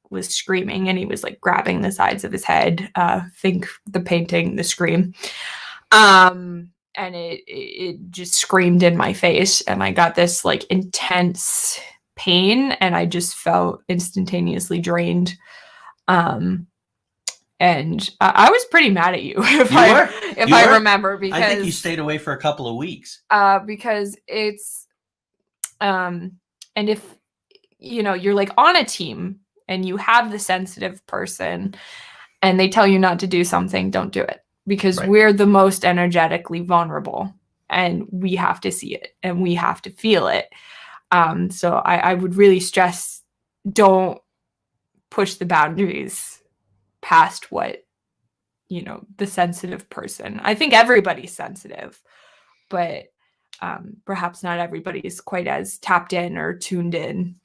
was screaming, and he was grabbing the sides of his head. Think the painting, the scream. And it just screamed in my face, and I got this intense pain, and I just felt instantaneously drained. And I was pretty mad at you, if I remember, because I think you stayed away for a couple of weeks. Because it's, and if you're on a team and you have the sensitive person, and they tell you not to do something, don't do it, because we're the most energetically vulnerable, and we have to see it and we have to feel it. So I would really stress, don't push the boundaries past what the sensitive person. I think everybody's sensitive, but perhaps not everybody is quite as tapped in or tuned in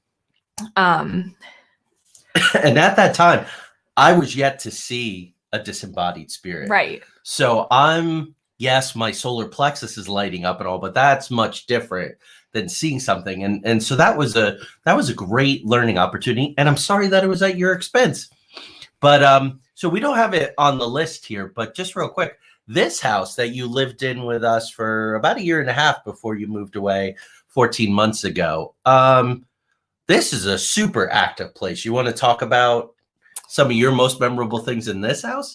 Um, And at that time, I was yet to see a disembodied spirit. right. So yes, my solar plexus is lighting up and all, but that's much different than seeing something. And so that was a great learning opportunity. And I'm sorry that it was at your expense. But so we don't have it on the list here, but just real quick, this house that you lived in with us for about a year and a half before you moved away 14 months ago. This is a super active place. You want to talk about some of your most memorable things in this house?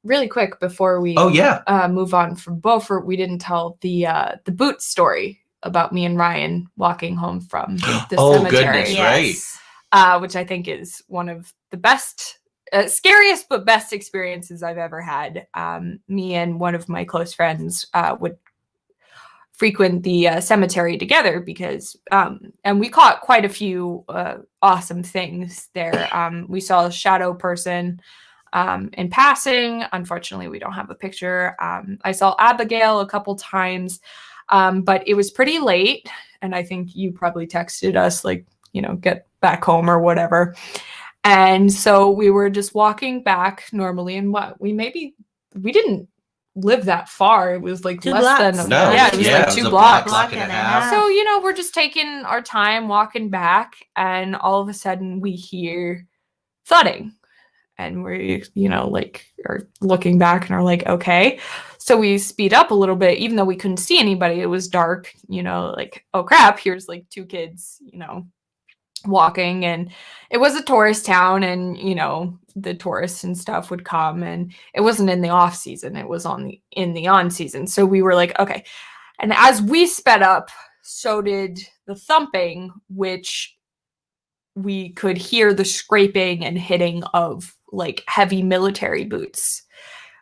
Really quick before we move on from Beaufort, we didn't tell the boot story about me and Ryan walking home from the cemetery. Goodness, Yes. right. Which I think is one of the best, scariest but best experiences I've ever had. Me and one of my close friends would frequent the cemetery together because and we caught quite a few awesome things there. We saw a shadow person in passing. Unfortunately, we don't have a picture. I saw Abigail a couple times, but it was pretty late, and I think you probably texted us like, get back home or whatever. And so we were just walking back normally, and we didn't live that far. It was like 2 less blocks. than No, it was like 2 a blocks. block and a half. So we're just taking our time walking back, and all of a sudden we hear thudding, and we are looking back and are like, okay. So we speed up a little bit, even though we couldn't see anybody. It was dark, like, oh crap, here's like 2 kids walking, and it was a tourist town, and the tourists and stuff would come, and it wasn't in the off season, it was in the on season. So we were like, okay. And as we sped up, so did the thumping, which we could hear the scraping and hitting of like heavy military boots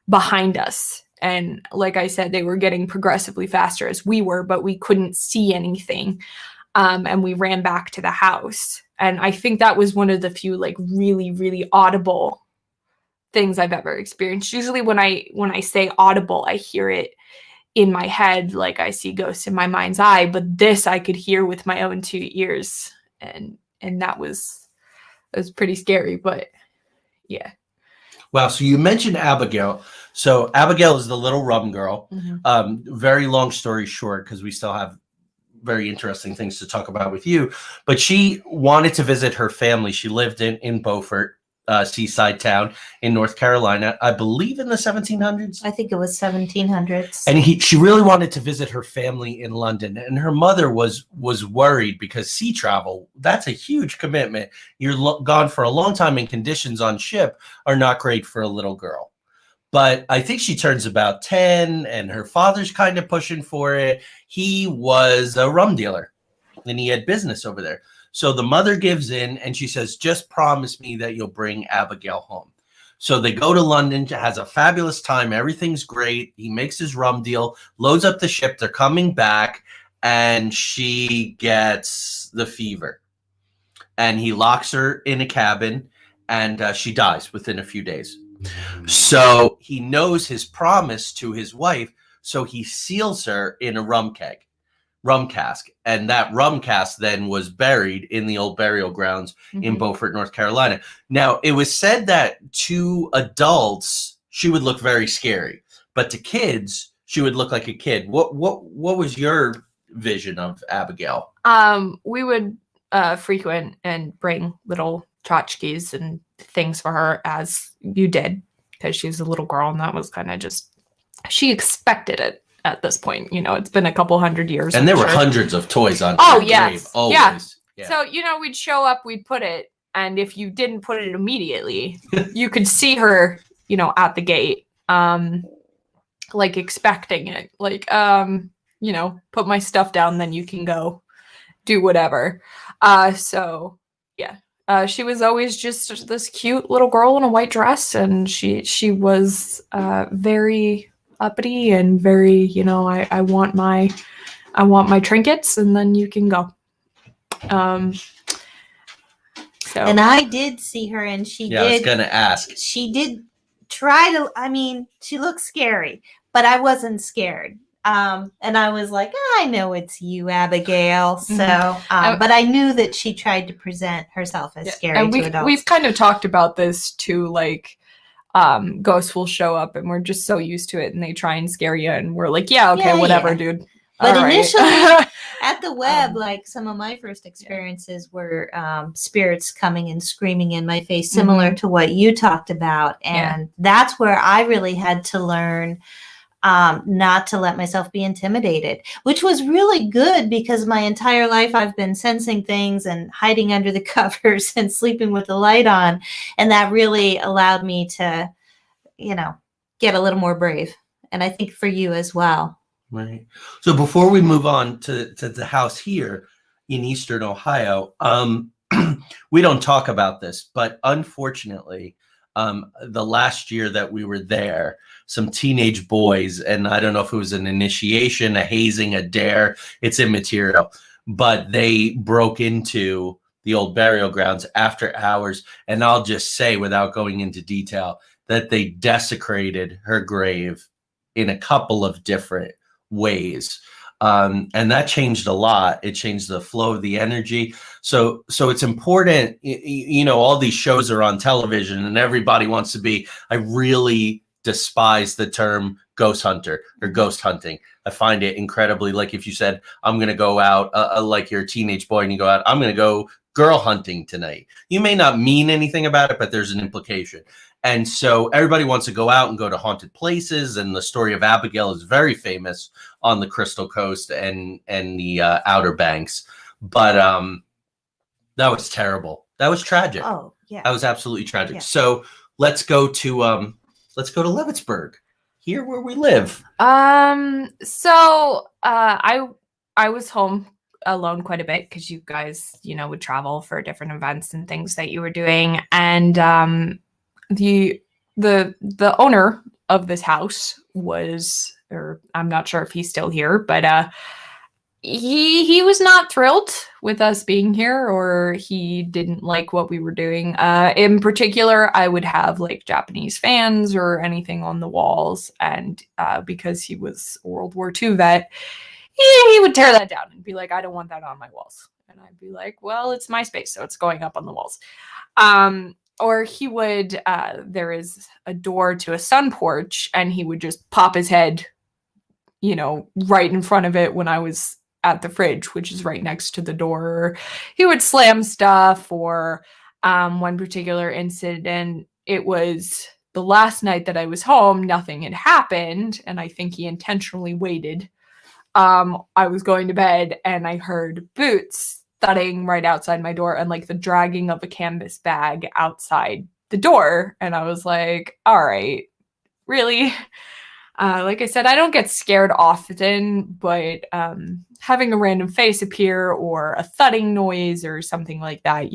behind us. And like I said, they were getting progressively faster as we were, but we couldn't see anything. And we ran back to the house. And I think that was one of the few like really, really audible things I've ever experienced. Usually when I say audible, I hear it in my head, like I see ghosts in my mind's eye, but this I could hear with my own 2 ears. And that was pretty scary, but yeah. Wow. So you mentioned Abigail. So Abigail is the Little Rum Girl. Mm-hmm. Very long story short, because we still have very interesting things to talk about with you, but she wanted to visit her family. She lived in Beaufort, seaside town in North Carolina, I believe in the 1700s. I think it was 1700s. And she really wanted to visit her family in London, and her mother was worried because sea travel, that's a huge commitment. You're gone for a long time, and conditions on ship are not great for a little girl. But I think she turns about 10, and her father's kind of pushing for it. He was a rum dealer, and he had business over there. So the mother gives in, and she says, just promise me that you'll bring Abigail home. So they go to London, has a fabulous time. Everything's great. He makes his rum deal, loads up the ship. They're coming back, and she gets the fever. And he locks her in a cabin, and she dies within a few days. So he knows his promise to his wife, so he seals her in a rum cask, and that rum cask then was buried in the old burial grounds in Beaufort, North Carolina. Now, it was said that to adults she would look very scary, but to kids she would look like a kid. What was your vision of Abigail? We would frequent and bring little tchotchkes and things for her, as you did, because she's a little girl, and that was kind of just, she expected it at this point. It's been a couple hundred years, and there were hundreds of toys on her grave, yes, always. Yeah. So we'd show up, we'd put it, and if you didn't put it immediately, you could see her at the gate, like expecting it, like put my stuff down, then you can go do whatever. So yeah. She was always just this cute little girl in a white dress, and she was very uppity and very, I want my trinkets, and then you can go. So. And I did see her, and I was gonna ask. She did try to. I mean, she looked scary, but I wasn't scared. And I was like, I know it's you, Abigail. So, but I knew that she tried to present herself as scary and to adults. We've kind of talked about this too, like ghosts will show up and we're just so used to it and they try and scare you and we're like, yeah, okay, whatever, dude. But initially at the web, like some of my first experiences were spirits coming and screaming in my face, similar to what you talked about. And that's where I really had to learn not to let myself be intimidated, which was really good because my entire life I've been sensing things and hiding under the covers and sleeping with the light on. And that really allowed me to, get a little more brave. And I think for you as well. Right. So before we move on to the house here in Eastern Ohio, we don't talk about this, but unfortunately, the last year that we were there, some teenage boys, and I don't know if it was an initiation, a hazing, a dare, it's immaterial, but they broke into the old burial grounds after hours. And I'll just say, without going into detail, that they desecrated her grave in a couple of different ways. And that changed a lot. It changed the flow of the energy. So it's important, all these shows are on television and everybody wants to be, I really despise the term ghost hunter or ghost hunting. I find it incredibly, like if you said, I'm going to go out, like you're a teenage boy and you go out, I'm going to go girl hunting tonight. You may not mean anything about it, but there's an implication. And so everybody wants to go out and go to haunted places. And the story of Abigail is very famous on the Crystal Coast and the Outer Banks. But that was terrible. That was tragic. Oh, yeah. That was absolutely tragic. Yeah. So let's go to Levittsburg, here where we live. So I was home alone quite a bit because you guys, would travel for different events and things that you were doing. And the owner of this house was, or I'm not sure if he's still here, but he was not thrilled with us being here, or he didn't like what we were doing. In particular, I would have like Japanese fans or anything on the walls, and because he was a World War II vet, he would tear that down and be like, I don't want that on my walls. And I'd be like, well, it's my space, so it's going up on the walls. Or he would, there is a door to a sun porch, and he would just pop his head, right in front of it when I was at the fridge, which is right next to the door. He would slam stuff, or one particular incident, it was the last night that I was home, nothing had happened, and I think he intentionally waited. I was going to bed, and I heard boots thudding right outside my door and like the dragging of a canvas bag outside the door. And I was like, all right, really? Like I said, I don't get scared often, but having a random face appear or a thudding noise or something like that,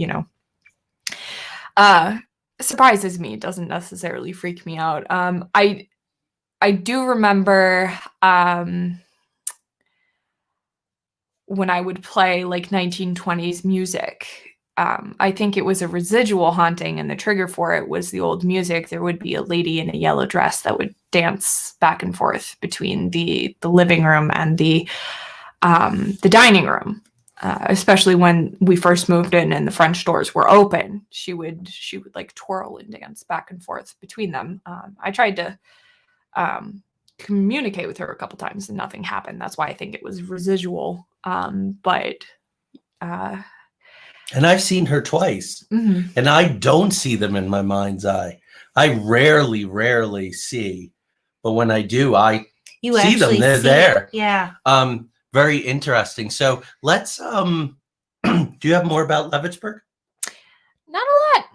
surprises me. It doesn't necessarily freak me out. I do remember when I would play like 1920s music. I think it was a residual haunting, and the trigger for it was the old music. There would be a lady in a yellow dress that would dance back and forth between the living room and the dining room, especially when we first moved in and the French doors were open. She would like twirl and dance back and forth between them. I tried to communicate with her a couple times and nothing happened. That's why I think it was residual. And I've seen her twice, and I don't see them in my mind's eye. I rarely see, but when I do, I see them. They're there. Yeah. Very interesting. So let's, do you have more about Levittsburg? Not a lot.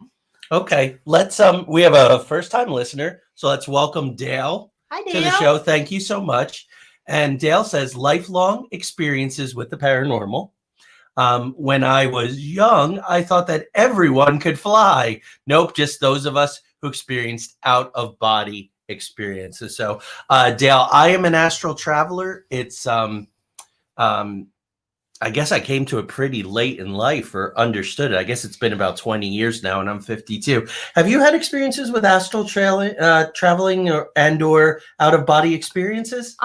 Okay. Let's, we have a first-time listener, so let's welcome Dale. Hi, Dale. To the show. Thank you so much. And Dale says, lifelong experiences with the paranormal. When I was young, I thought that everyone could fly. Nope, just those of us who experienced out-of-body experiences. So, Dale, I am an astral traveler. It's, I guess I came to it pretty late in life, or understood it. I guess it's been about 20 years now, and I'm 52. Have you had experiences with astral traveling or out-of-body experiences?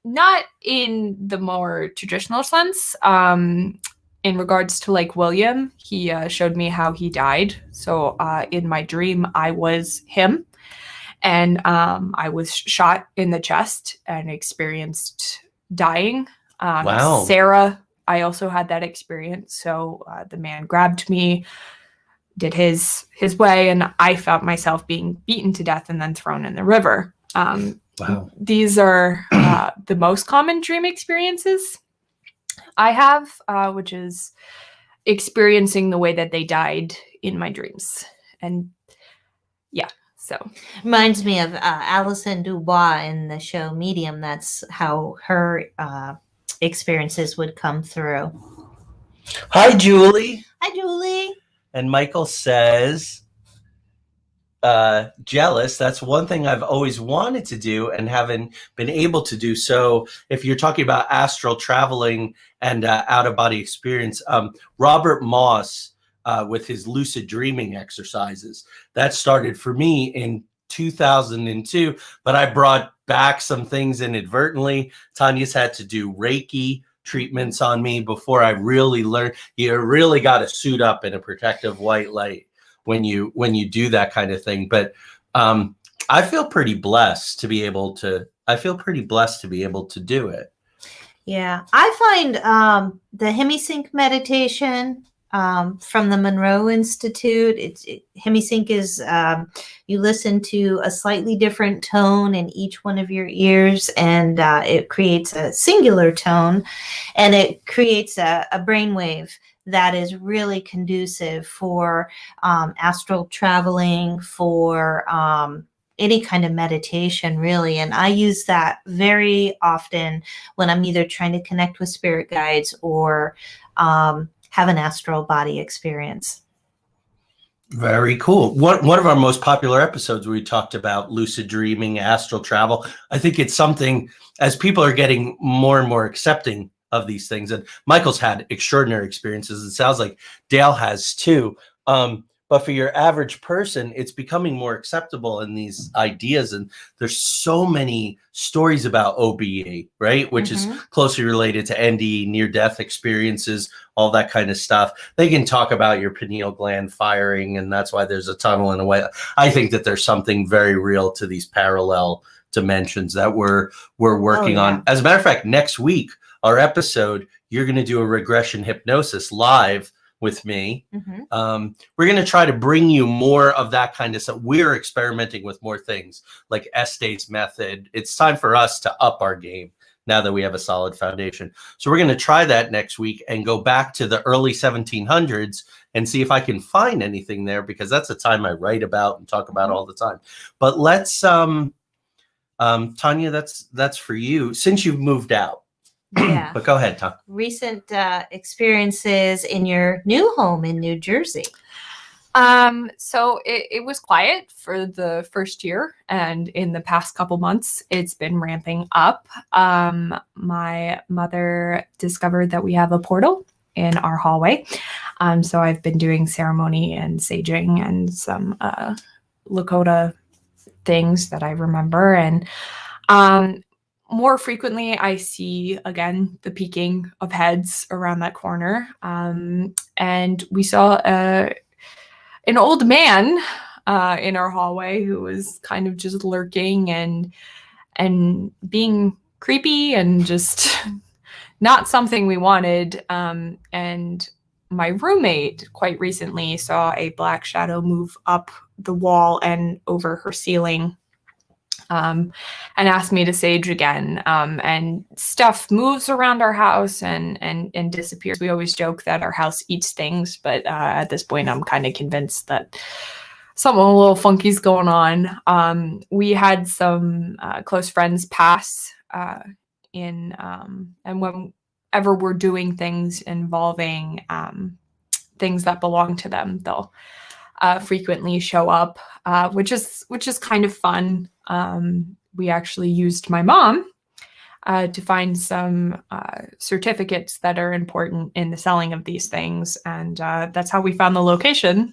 Not in the more traditional sense. In regards to like William, he showed me how he died. So in my dream, I was him, and I was shot in the chest and experienced dying. Wow. Sarah, I also had that experience. So the man grabbed me, did his way, and I felt myself being beaten to death and then thrown in the river. Wow. These are the most common dream experiences I have, which is experiencing the way that they died in my dreams. And yeah, so. Reminds me of Alison Dubois in the show Medium. That's how her experiences would come through. Hi, Julie. Hi, Jolie. And Michael says, jealous. That's one thing I've always wanted to do and haven't been able to do. So if you're talking about astral traveling and out-of-body experience, Robert Moss with his lucid dreaming exercises, that started for me in 2002, but I brought back some things inadvertently. Tanya's had to do Reiki treatments on me before I really learned. You really got to suit up in a protective white light when you do that kind of thing. But I feel pretty blessed to be able to do it. Yeah, I find the Hemisync meditation from the Monroe Institute. Hemisync is you listen to a slightly different tone in each one of your ears, and it creates a singular tone, and it creates a brainwave that is really conducive for astral traveling, for any kind of meditation, really. And I use that very often when I'm either trying to connect with spirit guides or have an astral body experience. Very cool. One of our most popular episodes where we talked about lucid dreaming, astral travel. I think it's something, as people are getting more and more accepting of these things, and Michael's had extraordinary experiences. It sounds like Dale has too. But for your average person, it's becoming more acceptable in these ideas. And there's so many stories about OBE, right? Which is closely related to NDE, near-death experiences, all that kind of stuff. They can talk about your pineal gland firing, and that's why there's a tunnel in a way. I think that there's something very real to these parallel dimensions that we're working on. As a matter of fact, next week, our episode, you're going to do a regression hypnosis live with me. We're going to try to bring you more of that kind of stuff. We're experimenting with more things like Este's method. It's time for us to up our game now that we have a solid foundation. So we're going to try that next week and go back to the early 1700s and see if I can find anything there, because that's a time I write about and talk about all the time. But let's, Tanya, that's for you since you've moved out. Yeah. But go ahead, Tom. Recent experiences in your new home in New Jersey. So it was quiet for the first year, and in the past couple months, it's been ramping up. My mother discovered that we have a portal in our hallway. So I've been doing ceremony and saging and some Lakota things that I remember. And more frequently, I see, again, the peeking of heads around that corner. And we saw an old man in our hallway who was kind of just lurking and being creepy and just not something we wanted. And my roommate quite recently saw a black shadow move up the wall and over her ceiling. And asked me to sage again. And stuff moves around our house and disappears. We always joke that our house eats things, but at this point, I'm kind of convinced that something a little funky is going on. We had some close friends pass and whenever we're doing things involving things that belong to them, they'll frequently show up, which is kind of fun. We actually used my mom to find some certificates that are important in the selling of these things, and that's how we found the location,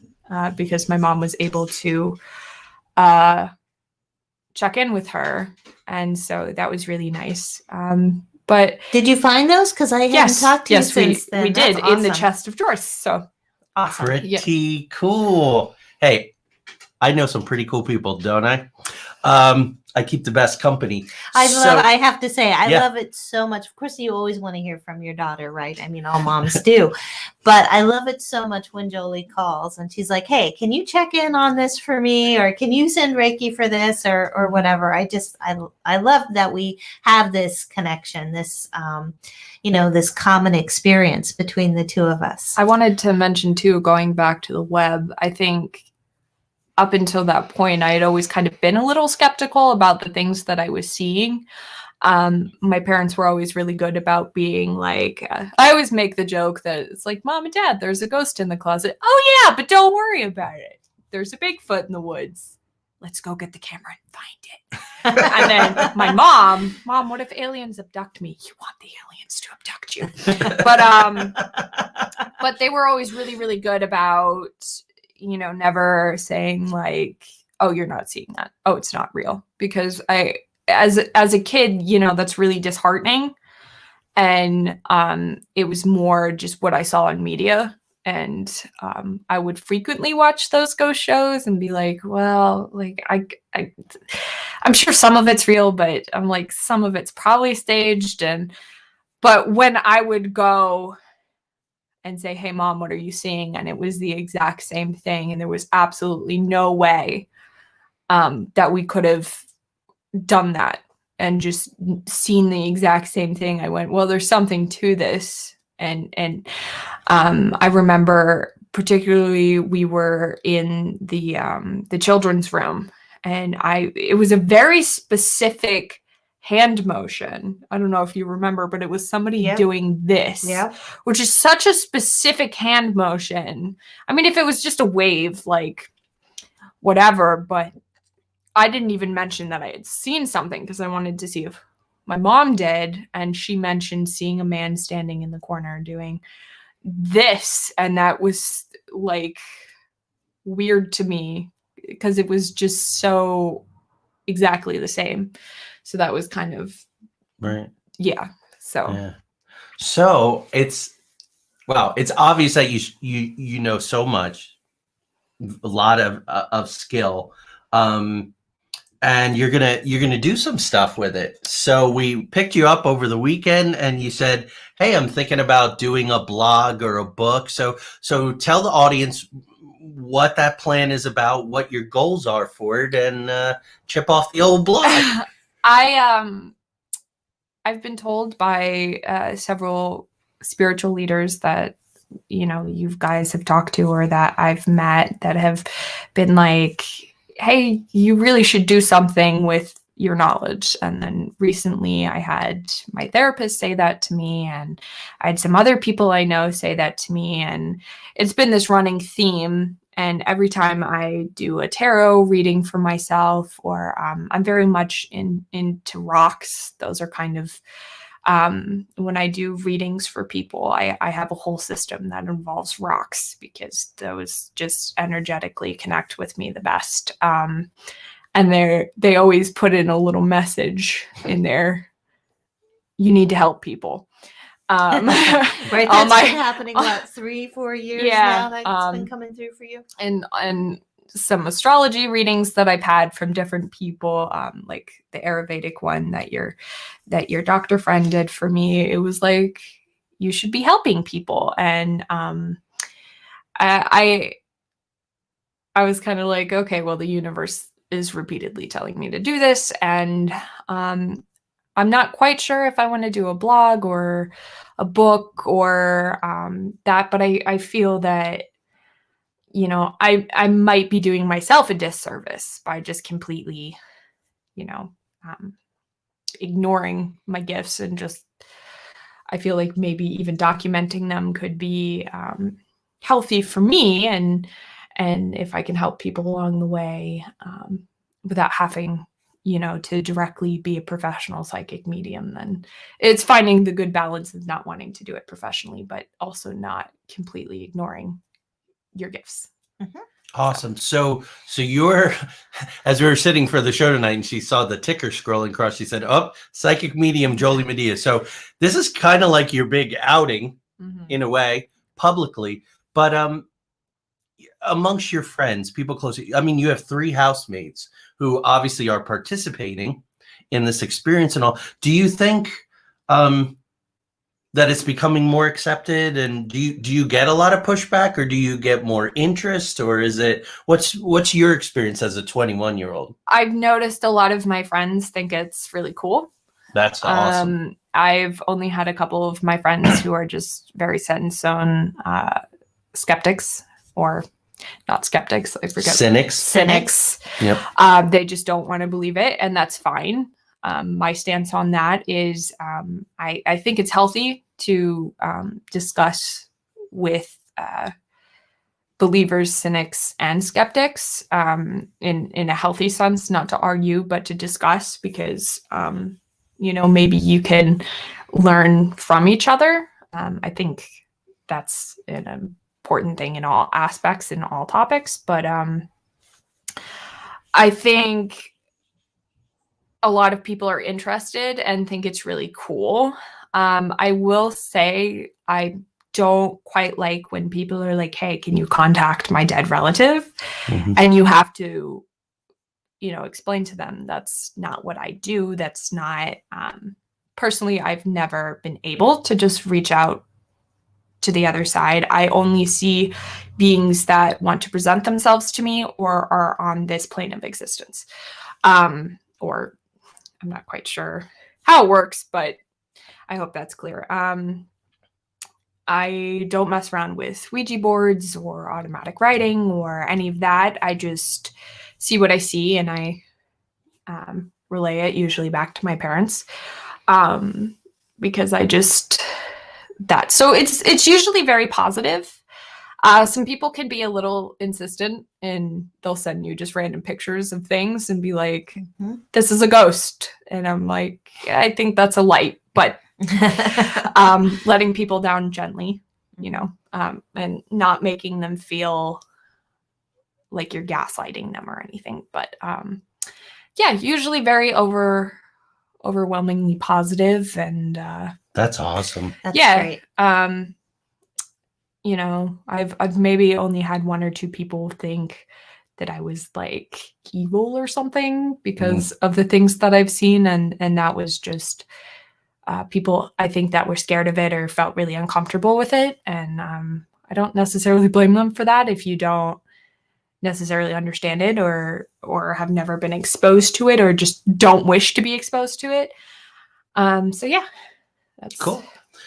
because my mom was able to check in with her. And so that was really nice. But did you find those? Because I haven't talked to you since then. We did in the chest of drawers. So awesome. Pretty cool. Hey, I know some pretty cool people, don't I? I keep the best company. I have to say, I love it so much. Of course, you always want to hear from your daughter, right? I mean, all moms do. But I love it so much when Jolie calls and she's like, hey, can you check in on this for me? Or can you send Reiki for this or whatever? I love that we have this connection, this, this common experience between the two of us. I wanted to mention, too, going back to the web, I think up until that point, I had always kind of been a little skeptical about the things that I was seeing. My parents were always really good about being like, I always make the joke that it's like, Mom and Dad, there's a ghost in the closet. Oh, yeah, but don't worry about it. There's a Bigfoot in the woods. Let's go get the camera and find it. And then my Mom, what if aliens abduct me? You want the aliens to abduct you. But they were always really, really good about, never saying like, oh, you're not seeing that. Oh, it's not real. Because as a kid, that's really disheartening. And it was more just what I saw in media. And I would frequently watch those ghost shows and be like, well, like I'm sure some of it's real, but I'm like, some of it's probably staged. But when I would go and say, hey, Mom, what are you seeing? And it was the exact same thing. And there was absolutely no way that we could have done that and just seen the exact same thing. I went, well, there's something to this. And I remember particularly we were in the children's room, and it was a very specific hand motion. I don't know if you remember, but it was somebody doing this, which is such a specific hand motion. I mean, if it was just a wave, like whatever, but I didn't even mention that I had seen something because I wanted to see if my mom did. And she mentioned seeing a man standing in the corner doing this. And that was like weird to me because it was just so exactly the same. So that was kind of right. Yeah. So it's obvious that you know so much, a lot of skill, and you're gonna do some stuff with it. So we picked you up over the weekend, and you said, "Hey, I'm thinking about doing a blog or a book." So tell the audience what that plan is about, what your goals are for it, and chip off the old blog. I've been told by several spiritual leaders that, you guys have talked to or that I've met that have been like, hey, you really should do something with your knowledge. And then recently I had my therapist say that to me, and I had some other people I know say that to me. And it's been this running theme. And every time I do a tarot reading for myself, or I'm very much into rocks. Those are kind of, when I do readings for people, I have a whole system that involves rocks because those just energetically connect with me the best. And they always put in a little message in there. You need to help people. Right, that's been happening 3-4 years now that's been coming through for you. And some astrology readings that I've had from different people, like the Ayurvedic one that your doctor friend did for me. It was like, you should be helping people. And I was kind of like, okay, well, the universe is repeatedly telling me to do this, and I'm not quite sure if I want to do a blog or a book or that, but I feel that, I might be doing myself a disservice by just completely, ignoring my gifts, and just, I feel like maybe even documenting them could be healthy for me. And if I can help people along the way without having to directly be a professional psychic medium, then it's finding the good balance of not wanting to do it professionally, but also not completely ignoring your gifts. Mm-hmm. Awesome. So you're, as we were sitting for the show tonight and she saw the ticker scrolling across, she said, oh, psychic medium Jolie Madia. So this is kind of like your big outing in a way, publicly, but amongst your friends, people close to you, I mean, you have 3 housemates who obviously are participating in this experience and all. Do you think that it's becoming more accepted, and do you get a lot of pushback, or do you get more interest, or is it, what's your experience as a 21-year-old? I've noticed a lot of my friends think it's really cool. That's awesome. I've only had a couple of my friends who are just very set in stone skeptics, or not skeptics, I forget. Cynics. Yep. They just don't want to believe it, and that's fine. My stance on that is I think it's healthy to discuss with believers, cynics, and skeptics in a healthy sense, not to argue, but to discuss, because, maybe you can learn from each other. I think that's an important thing in all aspects, in all topics. But I think a lot of people are interested and think it's really cool. I will say I don't quite like when people are like, hey, can you contact my dead relative? And you have to, explain to them that's not what I do. That's not, personally, I've never been able to just reach out to the other side. I only see beings that want to present themselves to me or are on this plane of existence. Or I'm not quite sure how it works, but I hope that's clear. I don't mess around with Ouija boards or automatic writing or any of that. I just see what I see and I relay it usually back to my parents, because I just that. So it's usually very positive. Some people can be a little insistent and they'll send you just random pictures of things and be like, this is a ghost. And I'm like, yeah, I think that's a light, but letting people down gently, and not making them feel like you're gaslighting them or anything. But usually very overwhelmingly positive, and that's awesome. That's great. I've maybe only had 1 or 2 people think that I was like evil or something because of the things that I've seen. And that was just people, I think, that were scared of it or felt really uncomfortable with it. And I don't necessarily blame them for that if you don't necessarily understand it or have never been exposed to it or just don't wish to be exposed to it. So yeah, that's cool.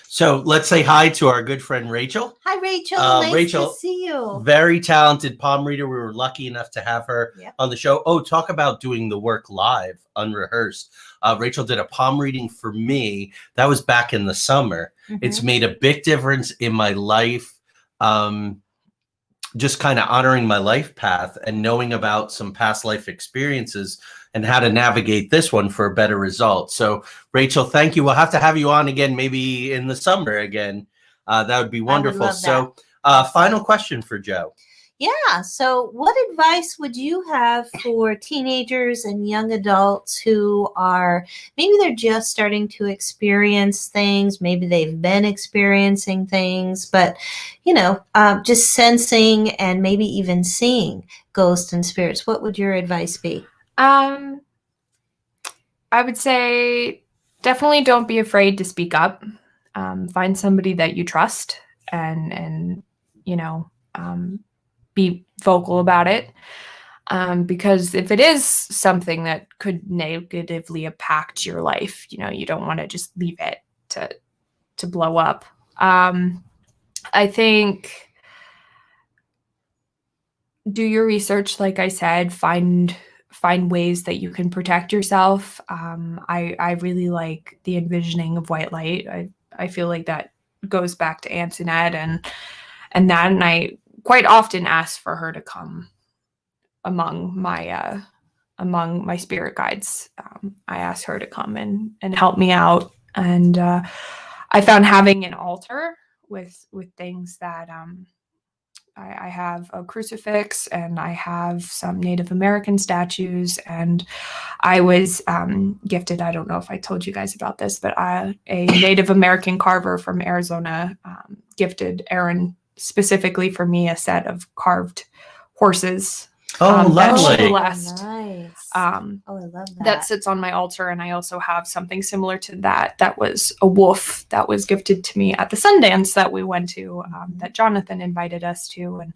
So let's say hi to our good friend Rachel. Hi, Rachel. Nice Rachel, to see you. Very talented palm reader. We were lucky enough to have her on the show. Oh, talk about doing the work live, unrehearsed. Rachel did a palm reading for me. That was back in the summer. It's made a big difference in my life. Just kind of honoring my life path and knowing about some past life experiences and how to navigate this one for a better result. So Rachel, thank you. We'll have to have you on again, maybe in the summer again. That would be wonderful. So final question for Jo. Yeah. So what advice would you have for teenagers and young adults who are, maybe they're just starting to experience things, maybe they've been experiencing things, but, just sensing and maybe even seeing ghosts and spirits? What would your advice be? I would say definitely don't be afraid to speak up. Find somebody that you trust and be vocal about it. Because if it is something that could negatively impact your life, you don't want to just leave it to blow up. I think do your research, like I said, find ways that you can protect yourself. I really like the envisioning of white light. I feel like that goes back to Antoinette and I quite often ask for her to come among my spirit guides. I ask her to come and help me out. And I found having an altar with things that I have a crucifix, and I have some Native American statues, and I was gifted, I don't know if I told you guys about this, but a Native American carver from Arizona gifted Aaron specifically for me a set of carved horses. That lovely. she blessed. Nice. I love that. That sits on my altar, and I also have something similar to that. That was a wolf that was gifted to me at the Sundance that we went to, that Jonathan invited us to. And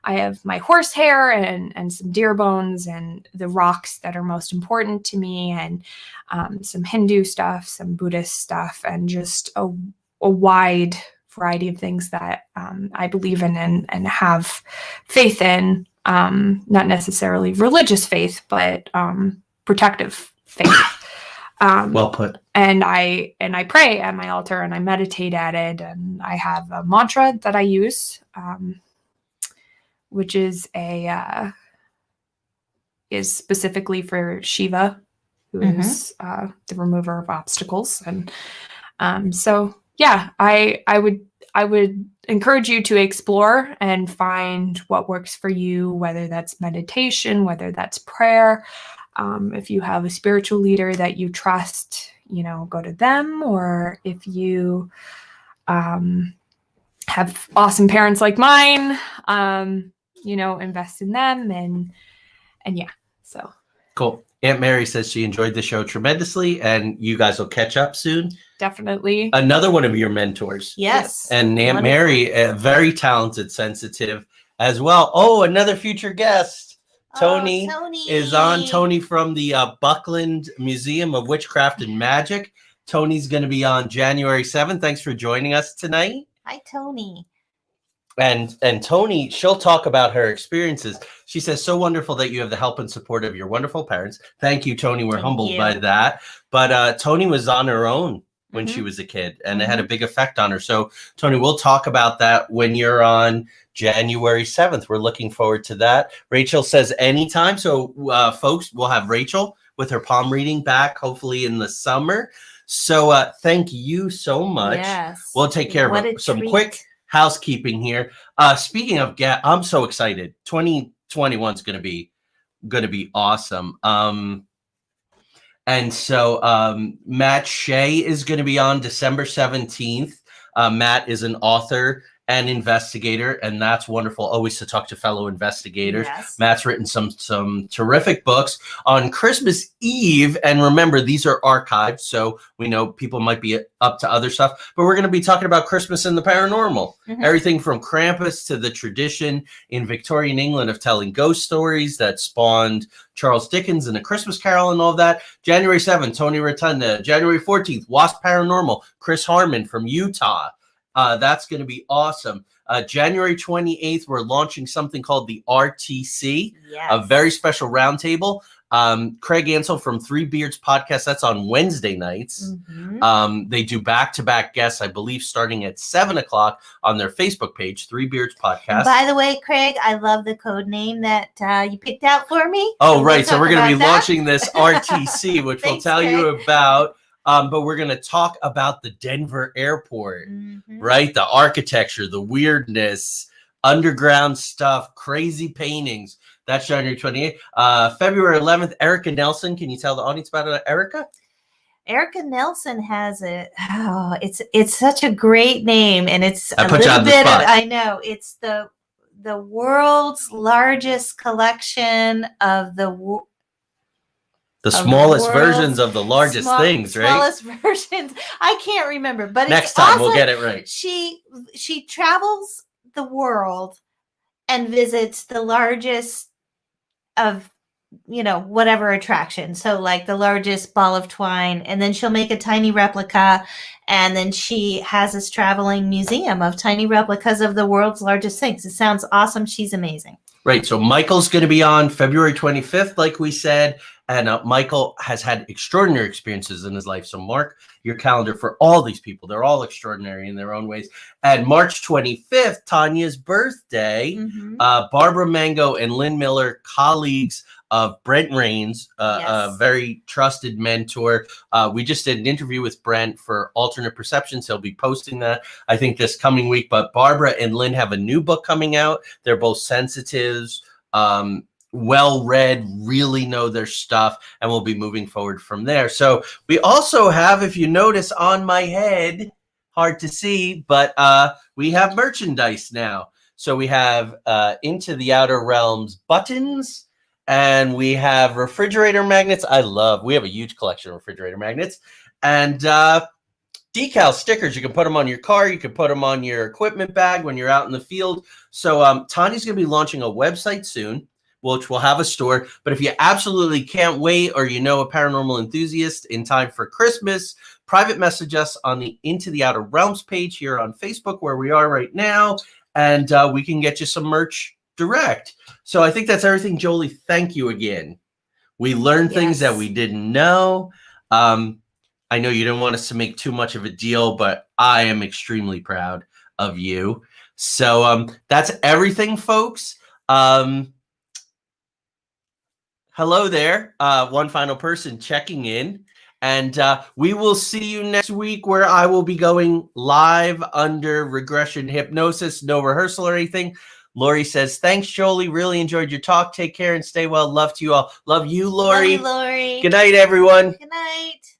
I have my horse hair and some deer bones and the rocks that are most important to me, and some Hindu stuff, some Buddhist stuff, and just a wide variety of things that I believe in and have faith in. Not necessarily religious faith, but protective faith. Well put. And I pray at my altar, and I meditate at it, and I have a mantra that I use, which is is specifically for Shiva, who is the remover of obstacles. And so yeah, I would encourage you to explore and find what works for you, whether that's meditation, whether that's prayer. If you have a spiritual leader that you trust, go to them. Or if you have awesome parents like mine, invest in them. And yeah, so. Cool. Aunt Mary says she enjoyed the show tremendously, and you guys will catch up soon. Definitely. Another one of your mentors. Yes. And Aunt Mary, very talented, sensitive as well. Oh, another future guest. Tony is on. Tony from the Buckland Museum of Witchcraft and Magic. Tony's going to be on January 7th. Thanks for joining us tonight. Hi, Tony. And Tony, she'll talk about her experiences. She says, so wonderful that you have the help and support of your wonderful parents. Thank you, Tony. We're humbled by that. But Tony was on her own when she was a kid, and it had a big effect on her. So, Tony, we'll talk about that when you're on January 7th. We're looking forward to that. Rachel says anytime. So, folks, we'll have Rachel with her palm reading back, hopefully in the summer. So, thank you so much. Yes. We'll take care of some quick housekeeping here. Speaking of I'm so excited. 2021 is going to be awesome. And so Matt Shea is going to be on December 17th. Matt is an author and investigator, and that's wonderful always to talk to fellow investigators. Yes. Matt's written some terrific books on Christmas Eve, and remember, these are archived, so we know people might be up to other stuff, but we're going to be talking about Christmas and the paranormal. Everything from Krampus to the tradition in Victorian England of telling ghost stories that spawned Charles Dickens and A Christmas Carol and all that. January 7th, Tony Rotunda. January 14th, Wasp Paranormal, Chris Harmon from Utah. That's going to be awesome. January 28th, we're launching something called the RTC, a very special roundtable. Craig Ansel from Three Beards Podcast, that's on Wednesday nights. They do back-to-back guests, I believe, starting at 7 o'clock on their Facebook page, Three Beards Podcast. And by the way, Craig, I love the code name that you picked out for me. Oh, right. So we're going to be launching this RTC, which we'll tell you about. But we're going to talk about the Denver airport, right? The architecture, the weirdness, underground stuff, crazy paintings. That's January 28th. February 11th, Erica Nelson. Can you tell the audience about Erica? Erica Nelson has it's such a great name, and it's I put you on the spot. I know it's the world's largest collection of the smallest versions of the largest things, right? Smallest versions. I can't remember, but next it's time awesome. We'll get it right. She travels the world and visits the largest of whatever attraction. So like the largest ball of twine, and then she'll make a tiny replica, and then she has this traveling museum of tiny replicas of the world's largest things. It sounds awesome. She's amazing. Right. So Michael's going to be on February 25th, like we said. And Michael has had extraordinary experiences in his life. So mark your calendar for all these people. They're all extraordinary in their own ways. And March 25th, Tanya's birthday. Barbara Mango and Lynn Miller, colleagues of Brent Rains, a very trusted mentor. We just did an interview with Brent for Alternate Perceptions. He'll be posting that, I think, this coming week. But Barbara and Lynn have a new book coming out. They're both sensitives, well-read, really know their stuff, and we'll be moving forward from there. So we also have, if you notice on my head, hard to see, but we have merchandise now. So we have Into the Outer Realms buttons, and we have refrigerator magnets. We have a huge collection of refrigerator magnets, and decal stickers. You can put them on your car. You can put them on your equipment bag when you're out in the field. So Tanya's going to be launching a website soon, which will have a store. But if you absolutely can't wait, or you know a paranormal enthusiast in time for Christmas, private message us on the Into the Outer Realms page here on Facebook, where we are right now, and we can get you some merch direct. So I think that's everything. Jolie, thank you again. We learned things that we didn't know. I know you didn't want us to make too much of a deal, but I am extremely proud of you. So that's everything, folks. Hello there. One final person checking in. And we will see you next week, where I will be going live under regression hypnosis. No rehearsal or anything. Lori says, thanks, Jolie. Really enjoyed your talk. Take care and stay well. Love to you all. Love you, Lori. Love you, Lori. Good night, everyone. Good night.